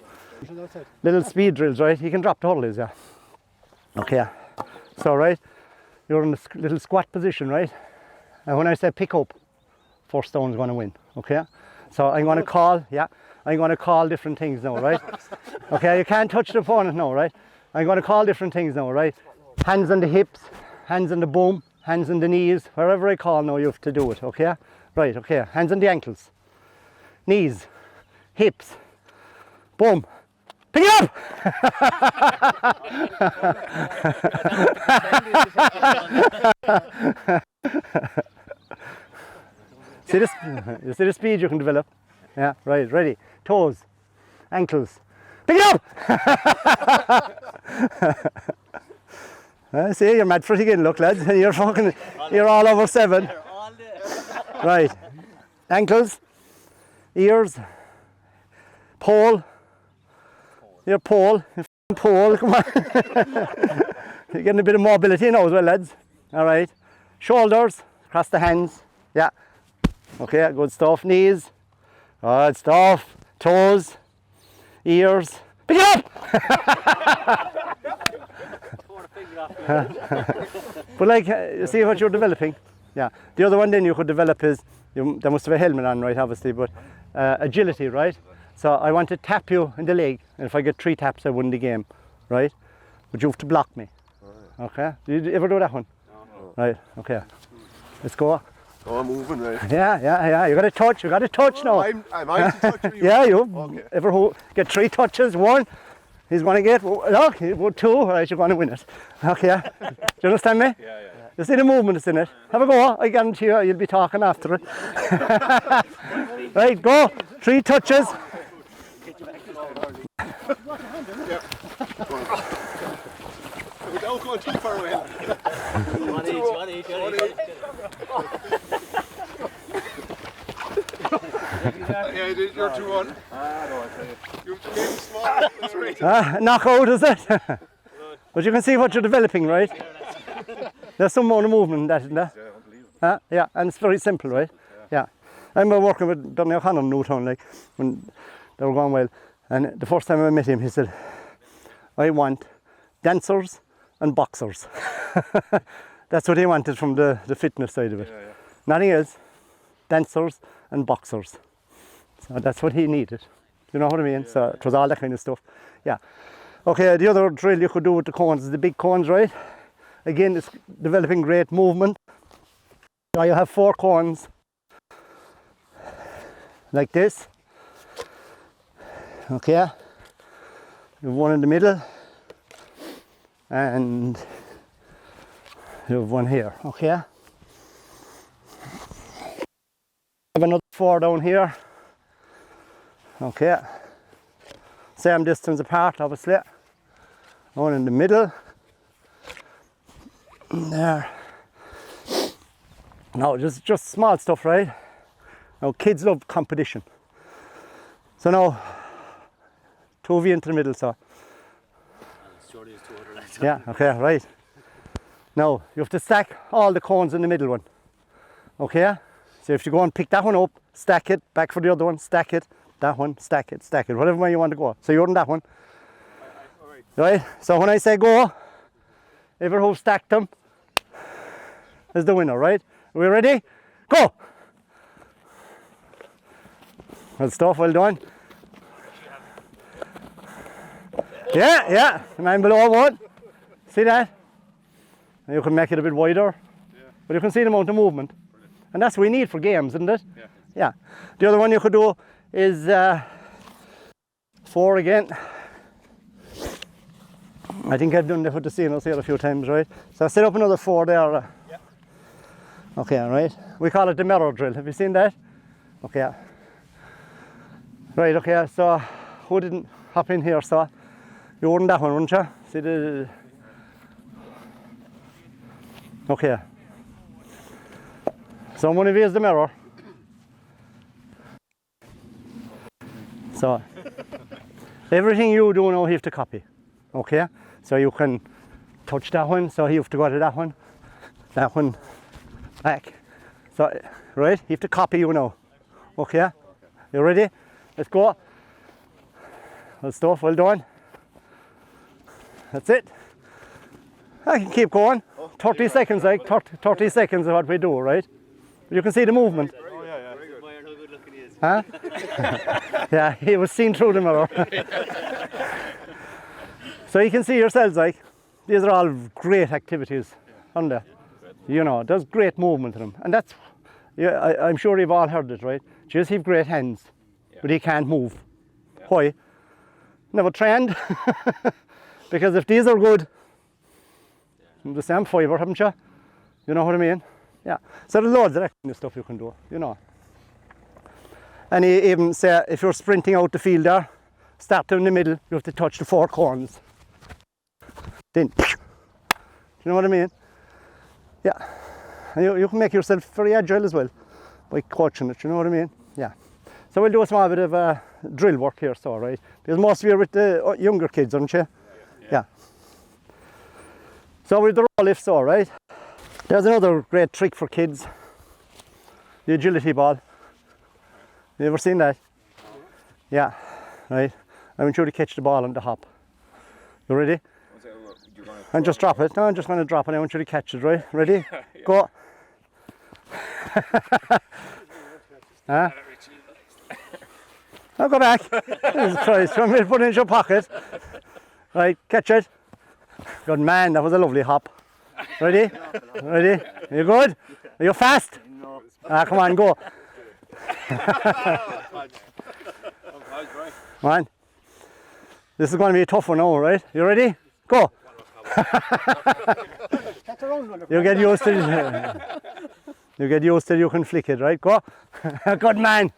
A: Little speed drills, right? You can drop the hurleys, yeah. Okay, so right, you're in a little squat position, right? And when I say pick up, first stone's going to win, okay? So I'm going to call, yeah, I'm going to call different things now, right? Okay, you can't touch the opponent now, right? I'm going to call different things now, right? Hands on the hips, hands on the bum, hands on the knees, wherever I call now you have to do it, okay? Right, okay, hands on the ankles, knees, hips, bum. Pick it up! See this? You see the speed you can develop? Yeah, right, ready. Toes, ankles. Pick it up! See, you're mad for it again, look lads. You're all over 7. Right. Ankles, ears, pole. Your pole, come on. You're getting a bit of mobility now as well, lads. All right. Shoulders, across the hands. Yeah. Okay, good stuff. Knees. Good stuff. Toes. Ears. Pick it up! But like, you see what you're developing? Yeah. The other one then you could develop is, there must have a helmet on, right, obviously, but agility, right? So I want to tap you in the leg, and if I get 3 taps, I win the game, right? But you have to block me, okay? Did you ever do that one? No. Right, okay. Let's go.
B: Oh, I'm moving, right?
A: Yeah. You got to touch. You got to touch now.
B: I'm touching you.
A: Yeah, you.
B: Okay.
A: Ever get 3 touches? 1. He's going to get, look, 2. Right, you're going to win it. Okay. Do you understand me?
D: Yeah.
A: You see the movement that's in it. Have a go. I guarantee you'll be talking after it. Right, go. 3 touches.
B: Without going too far away.
C: One each.
B: Yeah, you're 2-1. You're getting small.
A: Knockout, is it? But you can see what you're developing, right? There's some more movement in that, isn't there?
D: Yeah, unbelievable.
A: Yeah, and it's very simple, right? Yeah. I remember working with Donny O'Connor in Newtown, like, when they were going well. And the first time I met him, he said, I want dancers and boxers. That's what he wanted from the fitness side of it.
D: Yeah.
A: Nothing else. Dancers and boxers. So that's what he needed. You know what I mean? So it was all that kind of stuff. Yeah. Okay, the other drill you could do with the cones is the big cones, right? Again, it's developing great movement. So you have 4 cones like this. Okay. You have 1 in the middle and you have 1 here. Okay. Have another 4 down here. Okay. Same distance apart, obviously. 1 in the middle. There. Now, just small stuff, right? Now, kids love competition. So now, 2 of you into the middle, so. Yeah, okay, right. Now, you have to stack all the cones in the middle one. Okay? So if you go and pick that one up, stack it, back for the other one, stack it, that one, stack it, whatever way you want to go. So you're on that one. Right? So when I say go, everyone who stacked them is the winner, right? Are we ready? Go! Good stuff, well done. Yeah, the man below 1. See that? And you can make it a bit wider, but you can see the amount of movement. And that's what we need for games, isn't it? Yeah. The other one you could do is 4 again. I think I've done that with the Cinos here a few times, right? So I set up another 4 there. Okay, right. We call it the mirror drill. Have you seen that? Okay. Right, okay, so who didn't hop in here? So you wouldn't that one, wouldn't you? See the... Okay. So one of you is the mirror. So everything you do now you have to copy. Okay? So you can touch that one, so you have to go to that one, back. So, right? You have to copy you now. Okay? You ready? Let's go. Good stuff, well done. That's it. I can keep going. 30 seconds, like 30 seconds of what we do, right? You can see the movement.
B: Oh, yeah.
C: Admire how good looking he is.
A: Huh? Yeah, he was seen through the mirror. So you can see yourselves, like, these are all great activities, aren't they? You know, there's great movement in them. And that's, yeah, I'm sure you've all heard it, right? Just have great hands, but he can't move. Why? Never trained. Because if these are good, the same fibre, haven't you? You know what I mean? Yeah. So there's loads of that kind of stuff you can do, you know. And you even say, if you're sprinting out the field there, start in the middle, you have to touch the 4 cones. Then, do you know what I mean? Yeah. And you can make yourself very agile as well by coaching it, you know what I mean? Yeah. So we'll do a small bit of drill work here, so, right? Because most of you are with the younger kids, aren't you? Yeah. So with the roll lifts, all right? There's another great trick for kids. The agility ball. You ever seen that? Yeah, right. I want you to catch the ball on the hop. You ready? And just drop it. No, I'm just going to drop it. I want you to catch it, right? Ready? Go. Huh? Now go back. Jesus Christ, you want me to put it in your pocket? Right, catch it. Good man, that was a lovely hop. Ready? Ready? Are you good? Are you fast? Come on, go. Come on. This is going to be a tough one now, right? You ready? Go. You get used to it. You get used to it, you can flick it, right? Go. Good man.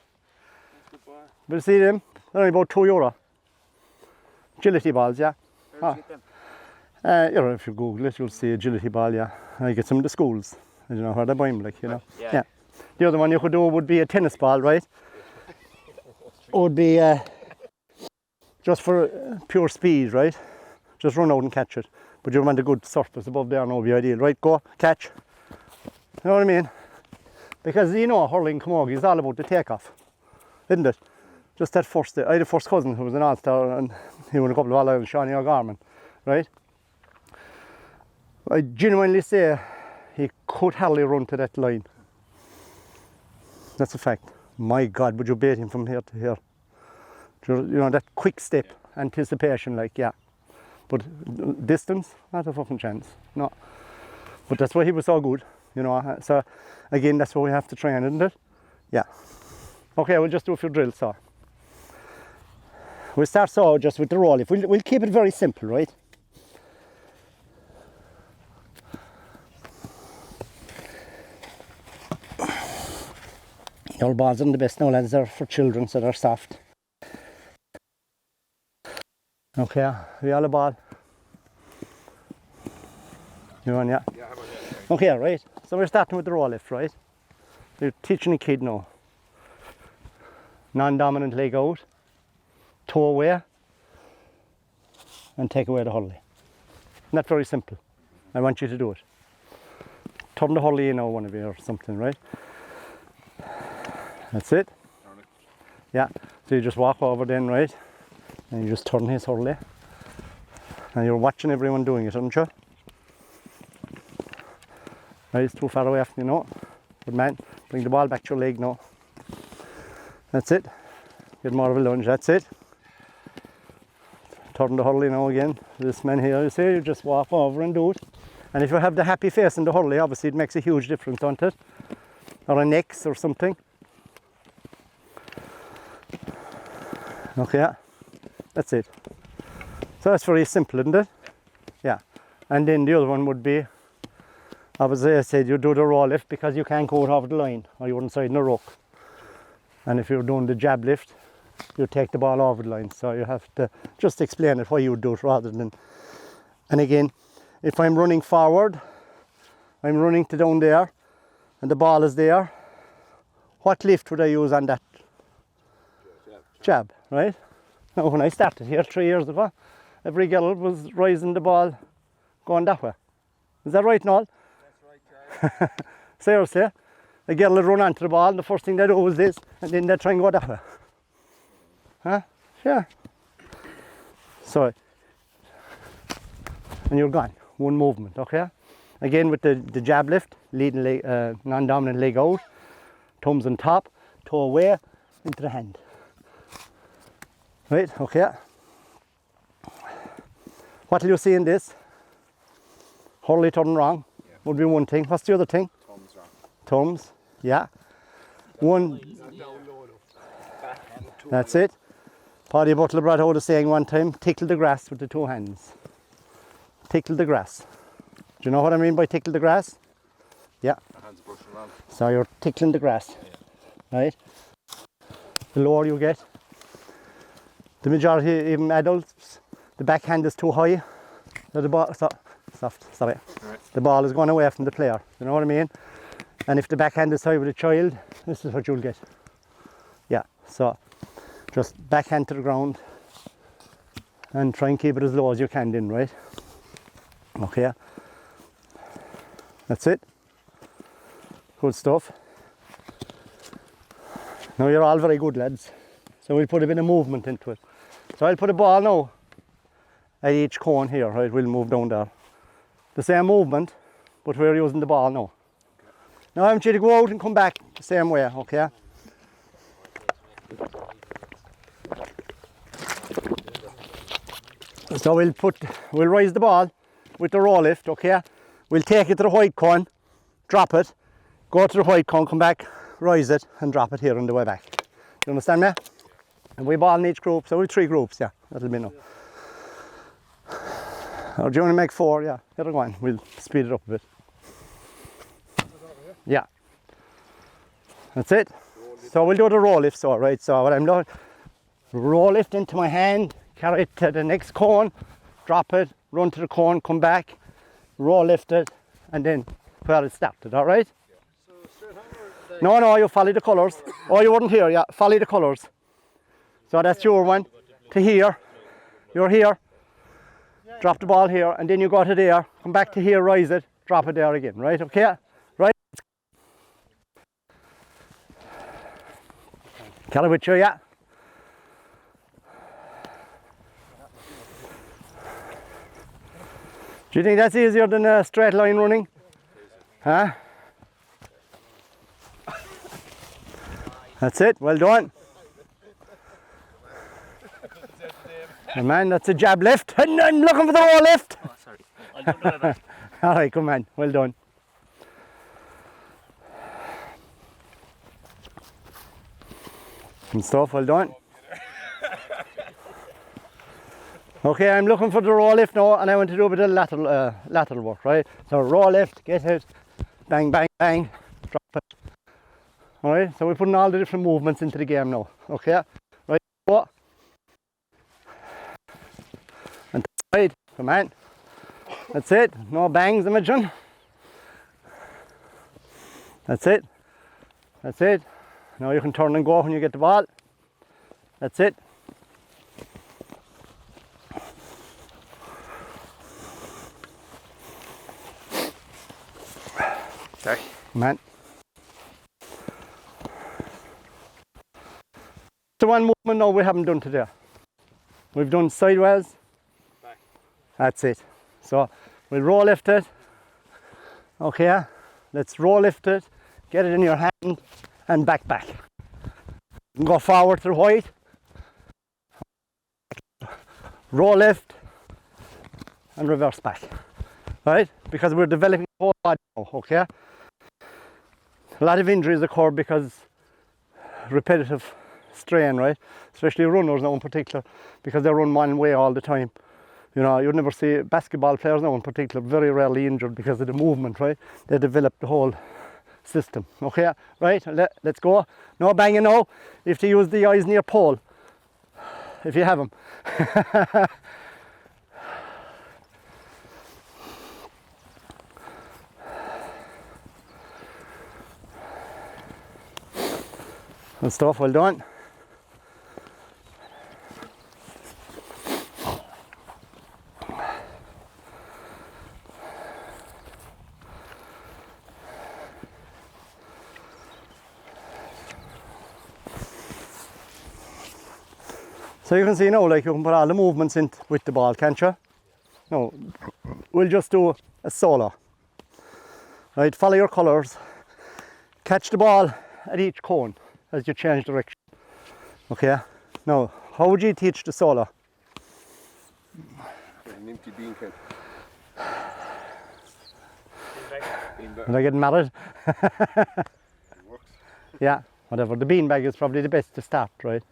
A: We'll see them. They're only about €2. Agility balls, yeah. If you Google it, you'll see agility ball, yeah. I get some in the schools. I don't know where they buy them, like, you know. Yeah. The other one you could do would be a tennis ball, right? It would be just for pure speed, right? Just run out and catch it. But you want a good surface above there, no, would be ideal, right? Go, catch. You know what I mean? Because you know, hurling camogie is all about the takeoff, isn't it? Just that first, I had a first cousin who was an all-star and he won a couple of All-Ireland, Shawnee O'Gorman, right? I genuinely say he could hardly run to that line. That's a fact. My God, would you bait him from here to here? You know, that quick step, anticipation, like, yeah. But distance, not a fucking chance, no. But that's why he was so good, you know. So, again, that's what we have to train, isn't it? Yeah. Okay, we'll just do a few drills, so. We'll start so just with the roll. If we'll keep it very simple, right? Your balls aren't the best now, lads. They're for children, so they're soft. Okay, we all a ball. You on, yeah?
D: Yeah, I'm on it.
A: Okay, right. So we're starting with the roll lift, right? You're teaching a kid now. Non-dominant leg out, toe away, and take away the hurley. Not very simple. I want you to do it. Turn the hurley in now, one of you, or something, right? That's it. Yeah. So you just walk over then, right? And you just turn his hurley. And you're watching everyone doing it, aren't you? Right, it's too far away from you now. Good man. Bring the ball back to your leg now. That's it. Get more of a lunge, that's it. Turn the hurley now again. This man here, you see, you just walk over and do it. And if you have the happy face in the hurley, obviously it makes a huge difference, don't it? Or an X or something. Okay, that's it. So that's very simple, isn't it? Yeah. And then the other one would be, obviously I said you do the roll lift because you can't go over the line or you wouldn't side in a ruck. And if you're doing the jab lift, you take the ball over the line. So you have to just explain it why you would do it rather than. And again, if I'm running forward, I'm running to down there and the ball is there, what lift would I use on that? Jab, right? Now when I started here 3 years ago, every girl was raising the ball going that way. Is that right, Noel?
B: That's right, Charlie.
A: Seriously, a girl would run onto the ball and the first thing they do is this, and then they try and go that way. Huh? Yeah. So, and you're gone. One movement, okay? Again with the jab lift, leading leg, non-dominant leg out, thumbs on top, toe away, into the hand. Right, okay. What will you see in this? Hurley turn wrong, would be one thing. What's the other thing?
D: Thumbs wrong.
A: Thumbs, yeah. One, that's it. Paddy Butler brought out a saying one time, tickle the grass with the two hands. Tickle the grass. Do you know what I mean by tickle the grass? Yeah.
D: My hands brushing around.
A: So you're tickling the grass, right? The lower you get, the majority, even adults, the backhand is too high. So the ball, soft, sorry.
D: Right.
A: The ball is going away from the player. You know what I mean? And if the backhand is high with a child, this is what you'll get. Yeah. So just backhand to the ground and try and keep it as low as you can then, right? Okay. That's it. Good stuff. Now you're all very good, lads. So we'll put a bit of movement into it. So I'll put a ball now at each cone here, right? We'll move down there. The same movement, but we're using the ball now. Okay. Now I want you to go out and come back the same way, okay? So we'll raise the ball with the roll lift, okay? We'll take it to the white cone, drop it, go to the white cone, come back, rise it and drop it here on the way back. You understand me? And we ball in each group, so we have 3 groups, yeah, that'll be enough. Or do you want to make 4? Yeah, here go on, we'll speed it up a bit. Yeah. That's it. So we'll do the roll lift, so right, so what I'm doing, roll lift into my hand, carry it to the next cone, drop it, run to the cone, come back, roll lift it, and then where it started, all right?
B: So straight on or
A: No, you follow the colours. Oh, you weren't here, yeah, follow the colours. So that's your one, to here, you're here, drop the ball here, and then you go to there, come back to here, rise it, drop it there again, right, okay? Right? Carry with you, yeah. Do you think that's easier than a straight line running? Huh? That's it, well done. Come on, that's a jab left, and I'm looking for the roll left.
C: Oh, sorry. I'll do that.
A: All right, come on, well done. Good stuff, well done. Okay, I'm looking for the roll lift now, and I want to do a bit of lateral work, right? So roll lift, get it, bang, bang, bang, drop it. All right, so we're putting all the different movements into the game now, okay? Right, go. And side, come on. That's it, no bangs, Imogen. That's it, that's it. Now you can turn and go when you get the ball. That's it.
D: Okay.
A: Come on. The one movement now we haven't done today. We've done sideways.
D: Back.
A: That's it. So we'll roll lift it. Okay, let's roll lift it, get it in your hand and back. You can go forward to the white. Roll lift and reverse back. Right? Because we're developing the whole body now, okay? A lot of injuries occur because repetitive strain, right? Especially runners now in particular, because they run one way all the time. You know, you'd never see basketball players now in particular very rarely injured because of the movement, right? They develop the whole system, okay? Right, let's go. No banging now. You have to use the eyes near pole, if you have them. Good stuff, well done. So you can see now, like, you can put all the movements in with the ball, can't you? No, we'll just do a solo. Right, follow your colours. Catch the ball at each cone as you change direction. Okay, now, how would you teach the solo?
D: An empty bean can.
A: Am I getting married?
D: It works.
A: Yeah, whatever. The beanbag is probably the best to start, right?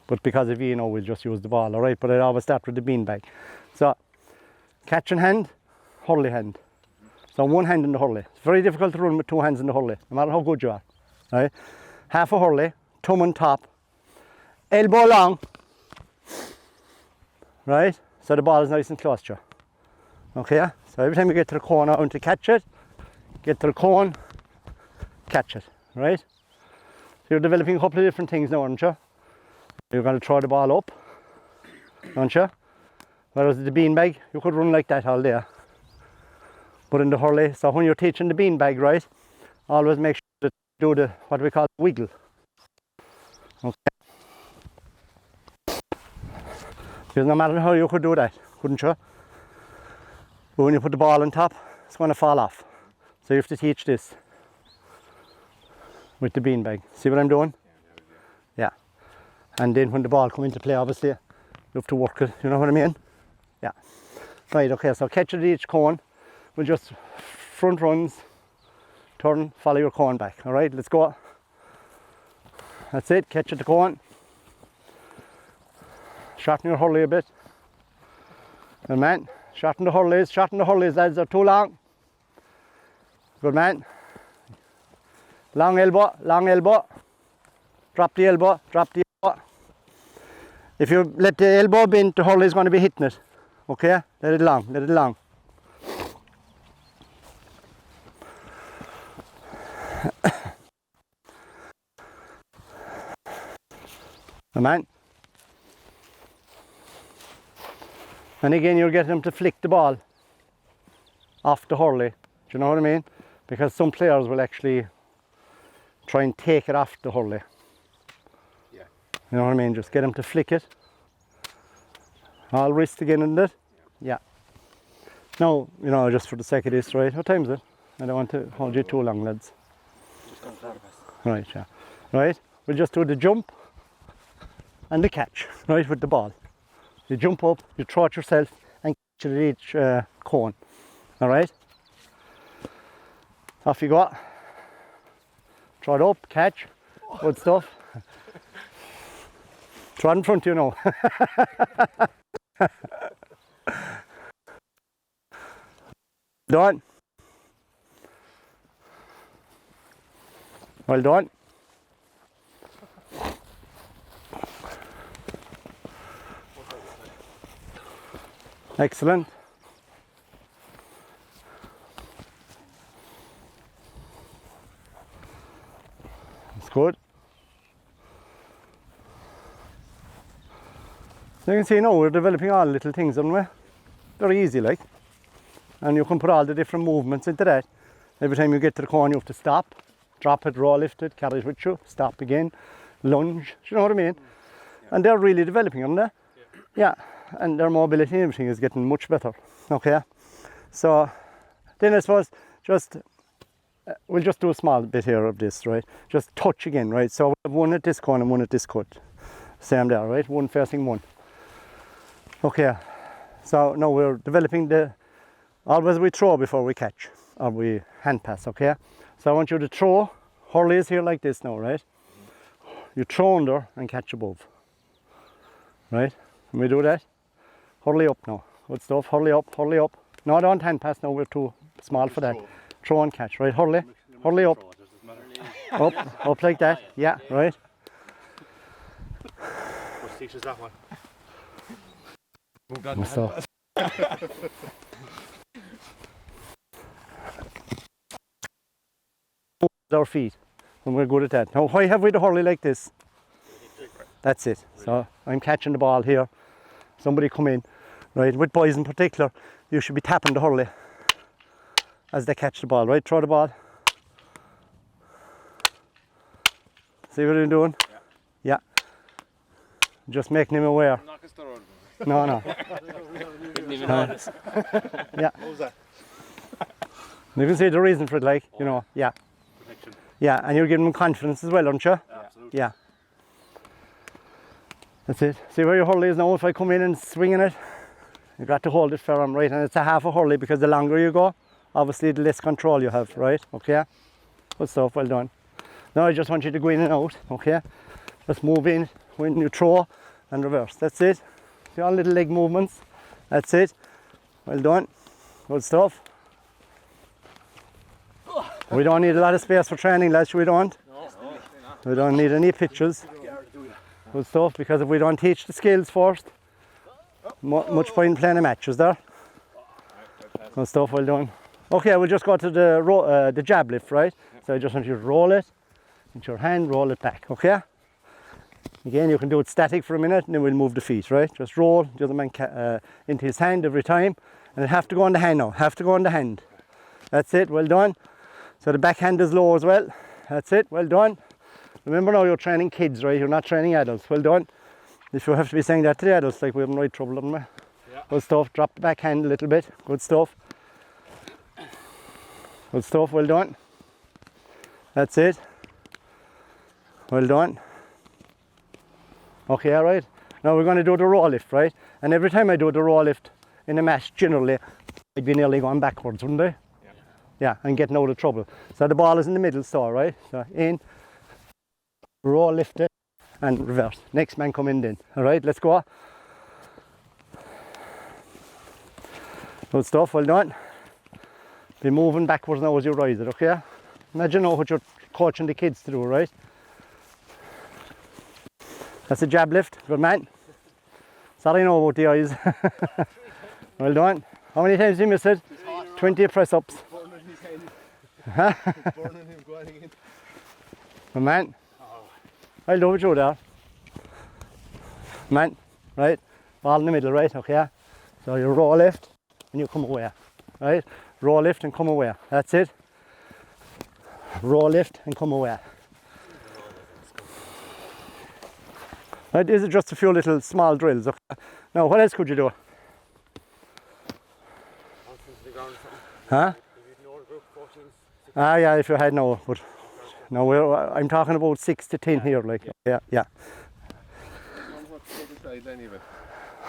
A: But because of you know, we'll just use the ball, all right? But I always start with the beanbag. So, catch in hand, hurley hand. So one hand in the hurley. It's very difficult to run with 2 hands in the hurley, no matter how good you are, right? Half a hurley, thumb on top, elbow long, right? So the ball is nice and close to you. Okay, so every time you get to the cone, I want to catch it, get to the cone, catch it, right? So you're developing a couple of different things now, aren't you? You're going to throw the ball up, aren't you? Whereas the beanbag, you could run like that all day. But in the hurley, so when you're teaching the beanbag, right, always make sure to do the, what we call wiggle. Okay. Because no matter how you could do that, couldn't you? But when you put the ball on top, it's going to fall off. So you have to teach this with the beanbag. See what I'm doing? Yeah. And then when the ball comes into play, obviously, you have to work it, you know what I mean? Yeah. Right, okay, so catch it at each cone. We'll just front runs, turn, follow your cone back. All right, let's go. That's it, catch at the cone. Shorten your hurley a bit. Good man. Shorten the hurleys, lads, they're too long. Good man. Long elbow, long elbow. Drop the elbow, drop the elbow. If you let the elbow bend, the hurley is going to be hitting it. Okay? Let it long, let it long. Good man. And again, you're getting them to flick the ball off the hurley. Do you know what I mean? Because some players will actually try and take it off the hurley.
D: Yeah.
A: You know what I mean? Just get them to flick it. All wrist again in it. Yeah. Now, you know, just for the sake of this, right? What time is it? I don't want to hold you too long, lads. Right, yeah. Right? We'll just do the jump and the catch, right, with the ball. You jump up, you throw it yourself and catch it at each cone. All right? Off you go. Throw it up, catch. Good stuff. Throw it in front of you now. Done. Well done. Excellent. That's good. So you can see now we're developing all the little things, aren't we? Very easy, like. And you can put all the different movements into that. Every time you get to the corner, you have to stop, drop it, roll, lift it, carry it with you, stop again, lunge. Do you know what I mean? Yeah. And they're really developing, aren't they? Yeah. And their mobility and everything is getting much better. Okay, so then I suppose just we'll just do a small bit here of this, right? Just touch again, right? So we have one at this corner and one at this cut. Same there, right? One facing one. Okay, so now we're developing the always we throw before we catch or we hand pass. Okay, so I want you to throw. Hurley is here like this now, right? You throw under and catch above, right? Can we do that? Hurley up now. Good stuff. Hurley up, hurley up. No, don't hand pass now. We're too small for that. Throw and catch, right? Hurley. Hurley up. Up like that. Yeah, right.
D: What teaches that one?
A: Good stuff. Our feet, and we're good at that. Now, why have we the hurley like this? That's it. So I'm catching the ball here. Somebody come in, right? With boys in particular, you should be tapping the hurley as they catch the ball, right? Throw the ball. See what I'm doing? Yeah. Just making him aware. No. Yeah.
D: What was that?
A: You can see the reason for it, like, you know, yeah.
D: Protection.
A: Yeah, and you're giving them confidence as well, aren't you?
D: Yeah, absolutely.
A: Yeah. That's it. See where your hurley is now? If I come in and swing in it, you've got to hold it firm, right? And it's a half a hurley because the longer you go, obviously the less control you have, right? Okay? Good stuff, well done. Now I just want you to go in and out, okay? Just move in when you throw and reverse. That's it. See all little leg movements. That's it. Well done. Good stuff. We don't need a lot of space for training, lads, we don't. We don't need any pitches. Good stuff, because if we don't teach the skills first, much point in playing a match, is there? Good stuff, well done. Okay, we'll just go to the jab lift, right? So I just want you to roll it, with your hand, roll it back, okay? Again, you can do it static for a minute, and then we'll move the feet, right? Just roll the other man into his hand every time, and it have to go on the hand now, have to go on the hand. That's it, well done. So the backhand is low as well. That's it, well done. Remember now, you're training kids, right? You're not training adults. Well done. If you have to be saying that to the adults, like we have no right trouble, haven't we? Yeah. Good stuff. Drop the backhand a little bit. Good stuff. Good stuff. Well done. That's it. Well done. Okay, all right. Now we're going to do the row lift, right? And every time I do the row lift in a match, generally, I'd be nearly going backwards, wouldn't I? Yeah. Yeah, and getting out of trouble. So the ball is in the middle, so right? So in, roll, lift it, and reverse. Next man come in then. All right, let's go. Good stuff, well done. Be moving backwards now as you rise it, okay? Imagine now what you're coaching the kids to do, right? That's a jab lift, good man. Sorry now about the eyes. Well done. How many times did you miss it? 20 press-ups.
B: Burning him going in.
A: Good man. I'll do with you there. Man, right? Ball in the middle, right? Okay. So you roll lift and you come away, right? Roll lift and come away. That's it. Roll lift and come away. Right, these are just a few little small drills. Okay. Now, what else could you do? Huh? Ah, yeah, if you had no, but no, I'm talking about 6 to 10 here, like, yeah.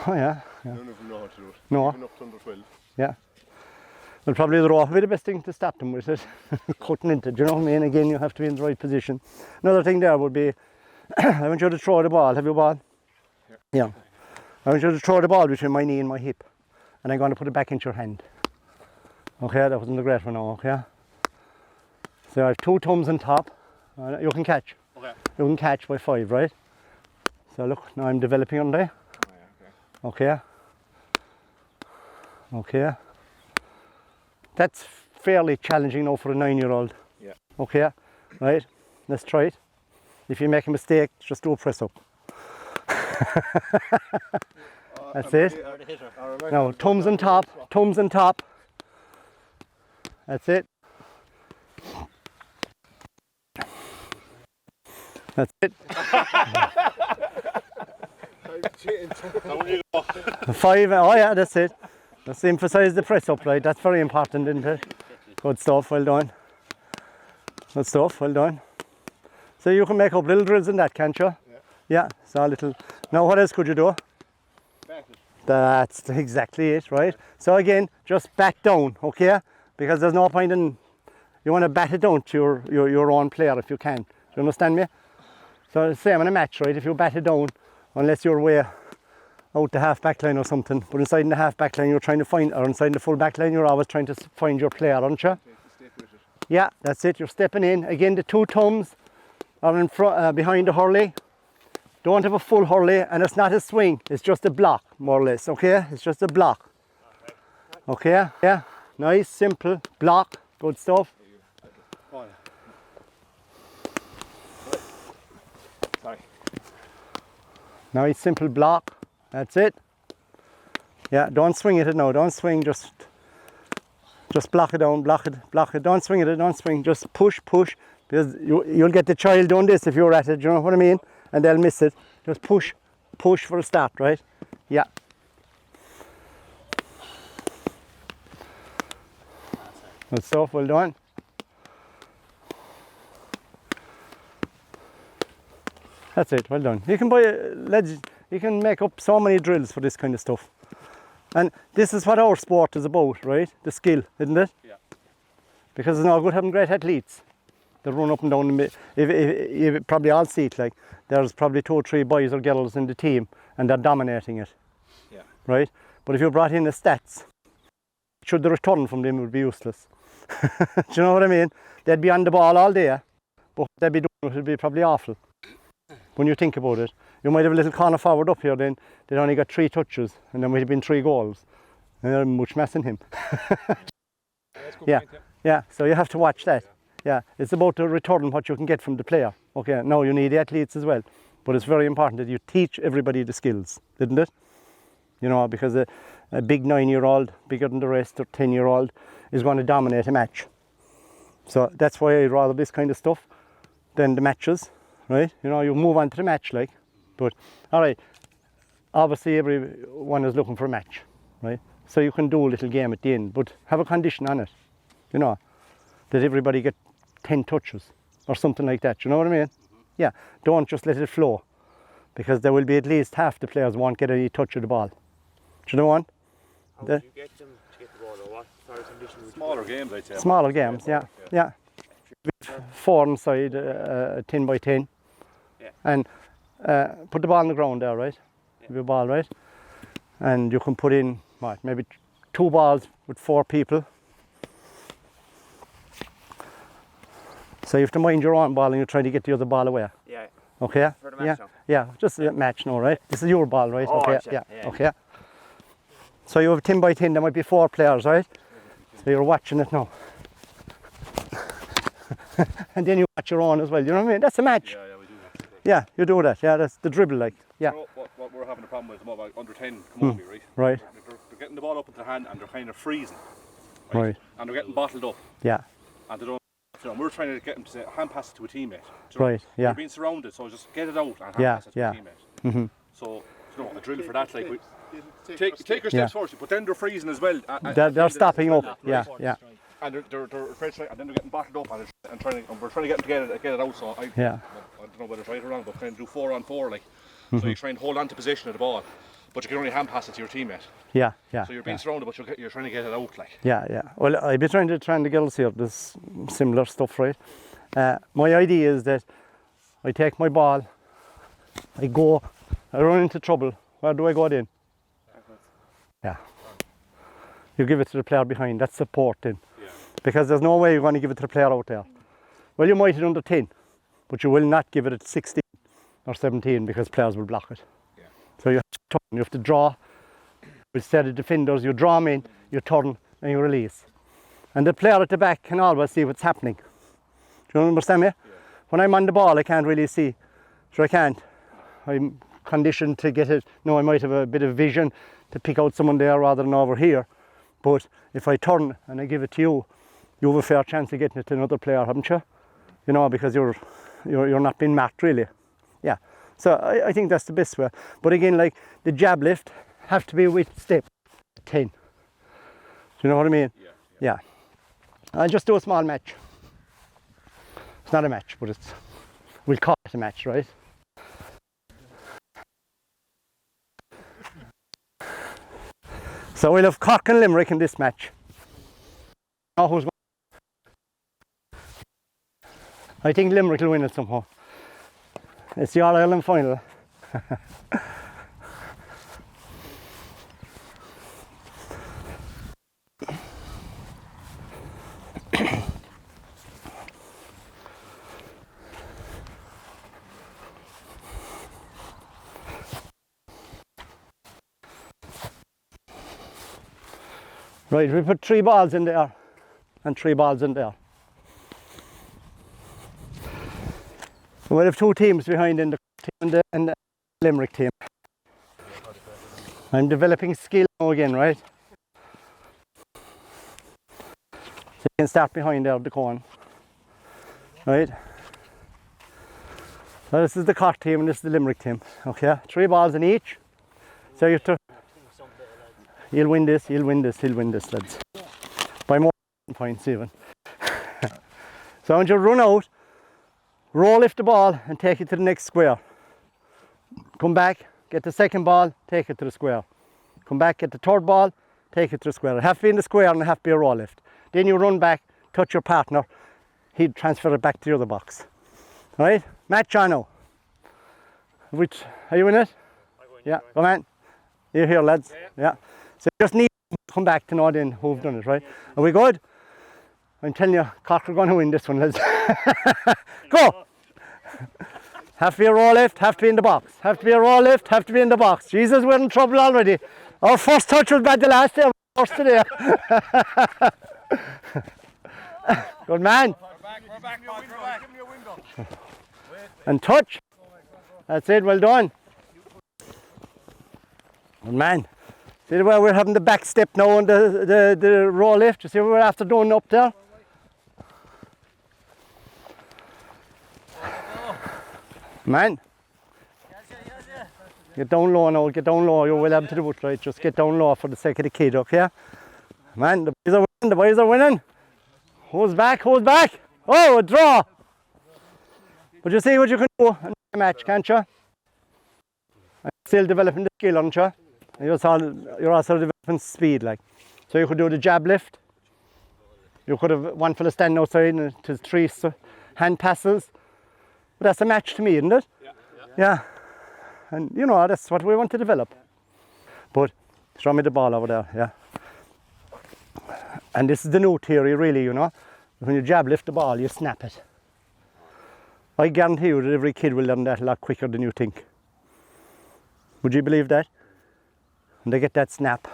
A: Oh, yeah.
B: None of them know how to do it.
A: No.
B: Even up to under 12.
A: Yeah. Well, probably the rope would be the best thing to stop them with it. Cutting into it, do you know what I mean? Again, you have to be in the right position. Another thing there would be, I want you to throw the ball. Have you a ball? Yeah. I want you to throw the ball between my knee and my hip. And I'm going to put it back into your hand. Okay, that wasn't a great one now, okay? So I have 2 thumbs on top. You can catch.
D: Okay.
A: You can catch by 5, right? So look, now I'm developing on there.
D: Oh, yeah,
A: Okay. Okay. That's fairly challenging now for a 9-year-old.
D: Yeah.
A: Okay, right, let's try it. If you make a mistake, just do a press up. That's it. Now, thumbs on top, thumbs on top. That's it. That's it. 5, oh yeah, that's it. Let's emphasize the press up, right? That's very important, isn't it? Good stuff, well done. Good stuff, well done. So you can make up little drills in that, can't you? Yeah, so a little. Now what else could you do? That's exactly it, right? So again, just back down, okay? Because there's no point in, you want to bat it down to your own player if you can. Do you understand me? So the same in a match, right? If you bat it down, unless you're way out the half back line or something, but inside in the half back line you're trying to find, or inside the full back line you're always trying to find your player, aren't you? Yeah, that's it, you're stepping in. Again, the 2 thumbs are in front, behind the hurley. Don't have a full hurley, and it's not a swing, it's just a block, more or less, okay? It's just a block. Okay, yeah, nice, simple, block, good stuff.
D: Sorry.
A: Nice, simple block, that's it. Yeah, don't swing at it now, don't swing, just block it down, block it, don't swing at it, don't swing, just push, because you'll get the child doing this if you're at it, do you know what I mean? And they'll miss it. Just push for a start, right? Yeah. Good stuff, well done. That's it, well done. You can you can make up so many drills for this kind of stuff. And this is what our sport is about, right? The skill, isn't it?
D: Yeah.
A: Because it's no good having great athletes. They run up and down the if you probably all see it, like there's probably 2 or 3 boys or girls in the team and they're dominating it.
D: Yeah.
A: Right? But if you brought in the stats, should the return from them would be useless. Do you know what I mean? They'd be on the ball all day, but they'd be doing it would be probably awful. When you think about it. You might have a little corner forward up here then, they'd only got 3 touches and there might have been 3 goals. And they're much mess in him. Yeah. Yeah, so you have to watch that. Yeah, it's about the return what you can get from the player. Okay, now you need the athletes as well, but it's very important that you teach everybody the skills, isn't it? You know, because a big 9-year-old, bigger than the rest, or 10-year-old, is going to dominate a match. So that's why I'd rather this kind of stuff than the matches, right? You know, you move on to the match, like. But, all right, obviously everyone is looking for a match, right? So you can do a little game at the end, but have a condition on it, you know, that everybody get 10 touches or something like that, you know what I mean? Yeah, don't just let it flow, because there will be at least half the players won't get any touch of the ball. Do you know what?
E: How would you get them to get the ball, or what
D: Smaller games, I'd say.
A: Smaller games, yeah. 4 inside, 10 by 10.
B: Yeah.
A: And put the ball on the ground there, right? Give your ball, right? And you can put in, what, maybe 2 balls with 4 people. So you have to mind your own ball and you're trying to get the other ball away.
B: Yeah.
A: Okay?
B: For the match now.
A: Yeah, just a match now, right? This is your ball, right?
B: Oh,
A: okay,
B: right,
A: yeah,
B: yeah.
A: okay. So you have 10 by 10, there might be 4 players, right? So you're watching it now. And then you watch your own as well, you know what I mean? That's a match.
D: Yeah, we do that.
A: Yeah, you do that, yeah, that's the dribble, like, yeah.
D: So what we're having a problem with is about under 10 camogie, right?
A: Right.
D: They're getting the ball up into their hand and they're kind of freezing.
A: Right.
D: And they're getting bottled up.
A: Yeah,
D: And they don't. So we're trying to get them to say, hand pass it to a teammate. So
A: right, yeah.
D: You're being surrounded, so just get it out and hand
A: Yeah,
D: pass it to
A: yeah.
D: a teammate.
A: Mm-hmm.
D: So, a drill for that, like, take your steps first, but then they're freezing as well.
A: They're stopping up, yeah, yeah,
D: And they're afraid to try, and then they're getting bottled up, and we're trying to get them to get it out. So I
A: yeah.
D: don't know whether it's right or wrong, but trying to do 4 on 4, like, so you try and hold on to possession of the ball, but you can only hand pass it to your teammate.
A: Yeah, yeah.
D: So you're being surrounded, but you're trying to get it out, like.
A: Yeah, yeah. Well, I've been trying to train the girls here, this similar stuff, right? My idea is that I take my ball, I run into trouble. Where do I go then? Yeah. You give it to the player behind, that's support then.
D: Yeah.
A: Because there's no way you're going to give it to the player out there. Well, you might hit under 10, but you will not give it at 16 or 17 because players will block it.
D: Yeah.
A: So you have to draw. Instead of defenders, you draw them in, you turn and you release. And the player at the back can always see what's happening. Do you understand me? Yeah. When I'm on the ball, I can't really see. Sure, I can't. I'm conditioned to get it. No, I might have a bit of vision to pick out someone there rather than over here. But if I turn and I give it to you, you have a fair chance of getting it to another player, haven't you? You know, because you're not being marked really. Yeah. So I think that's the best way. But again, like the jab lift have to be with step 10. Do you know what I mean? Yeah. I'll just do a small match. It's not a match, but we'll call it a match, right? So we'll have Cork and Limerick in this match. Now who's I think Limerick will win it somehow. It's the All-Ireland final. Right, we put 3 balls in there and 3 balls in there. We'll have 2 teams behind in the team and the Limerick team. I'm developing skill now again, right? So you can start behind there, the cone. Right? So this is the Cork team and this is the Limerick team. Okay, 3 balls in each. So you have to. He'll win this, lads. By more points even. So I want you to run out, roll lift the ball and take it to the next square. Come back, get the second ball, take it to the square. Come back, get the third ball, take it to the square. It has to be in the square and it has to be a roll lift. Then you run back, touch your partner, he'd transfer it back to the other box. Alright? Match on now. Are you in it? Yeah, come on. You're here, lads. Yeah. So you just need to come back to know then who've done it, right? Are we good? I'm telling you, Cork are going to win this one, lads. Go! Have to be a roll lift, have to be in the box. Have to be a roll lift, have to be in the box. Jesus, we're in trouble already. Our first touch was bad the last day, first today. Good man.
B: We're back. Give me a window.
A: And touch. That's it, well done. Good man. See the way we're having the back step now on the roll lift? You see what we're after doing up there? Man. Get down low now, get down low. You will have to do it, right? Just get down low for the sake of the kid, okay? Man, the boys are winning. Who's back? Oh, a draw. But you see what you can do in a match, can't you? I'm still developing the skill, aren't you? You're also developing speed, like. So you could do the jab lift. You could have one fella standing outside and it is three hand passes. But that's a match to me, isn't it? Yeah. And you know, that's what we want to develop. But throw me the ball over there, yeah. And this is the new theory, really, you know. When you jab lift the ball, you snap it. I guarantee you that every kid will learn that a lot quicker than you think. Would you believe that? And they get that snap.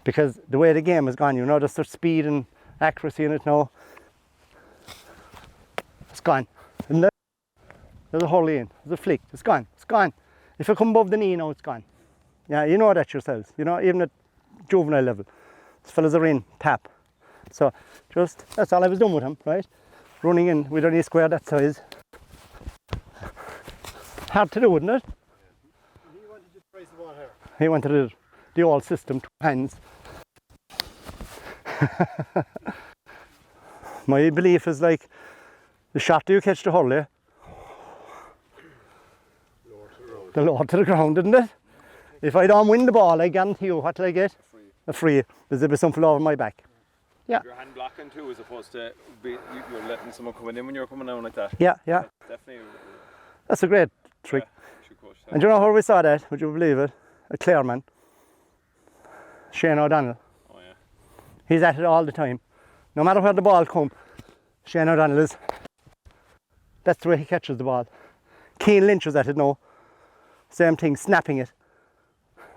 A: Because the way the game has gone, you know, there's such speed and accuracy in it now. It's gone. Isn't it? There's a hurley in, there's a flick, it's gone, it's gone. If you come above the knee now, it's gone. Yeah, you know that yourselves, you know, even at juvenile level. These fellas are in, tap. So, that's all I was doing with him, right? Running in with any square that size. Hard to do, wouldn't it?
B: He wanted to trace the ball here.
A: He wanted it, the old system, 2 hands. My belief is like, the shot you catch the hurley, the lower to the ground, isn't it? If I don't win the ball, I guarantee you, what do I get? A free. There'll be something over my back. Yeah.
B: You're hand blocking too, as opposed to you're letting someone come in when you're coming down like that.
A: Yeah.
B: That's definitely.
A: That's a great trick.
B: Yeah, should coach that.
A: And do you know where we saw that? Would you believe it? A Clareman. Shane O'Donnell.
B: Oh yeah.
A: He's at it all the time. No matter where the ball comes, Shane O'Donnell is. That's the way he catches the ball. Keane Lynch is at it now. Same thing, snapping it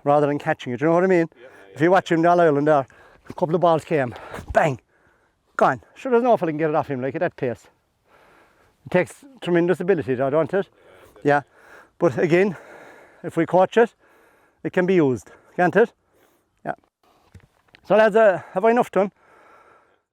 A: rather than catching it. Do you know what I mean?
B: Yeah.
A: If you watch him down Ireland there, a couple of balls came, bang, gone. Sure, there's no fella can get it off him like at that pace. It takes tremendous ability though, don't it? Yeah. But again, if we coach it, it can be used, can't it? Yeah. So lads, have I enough done?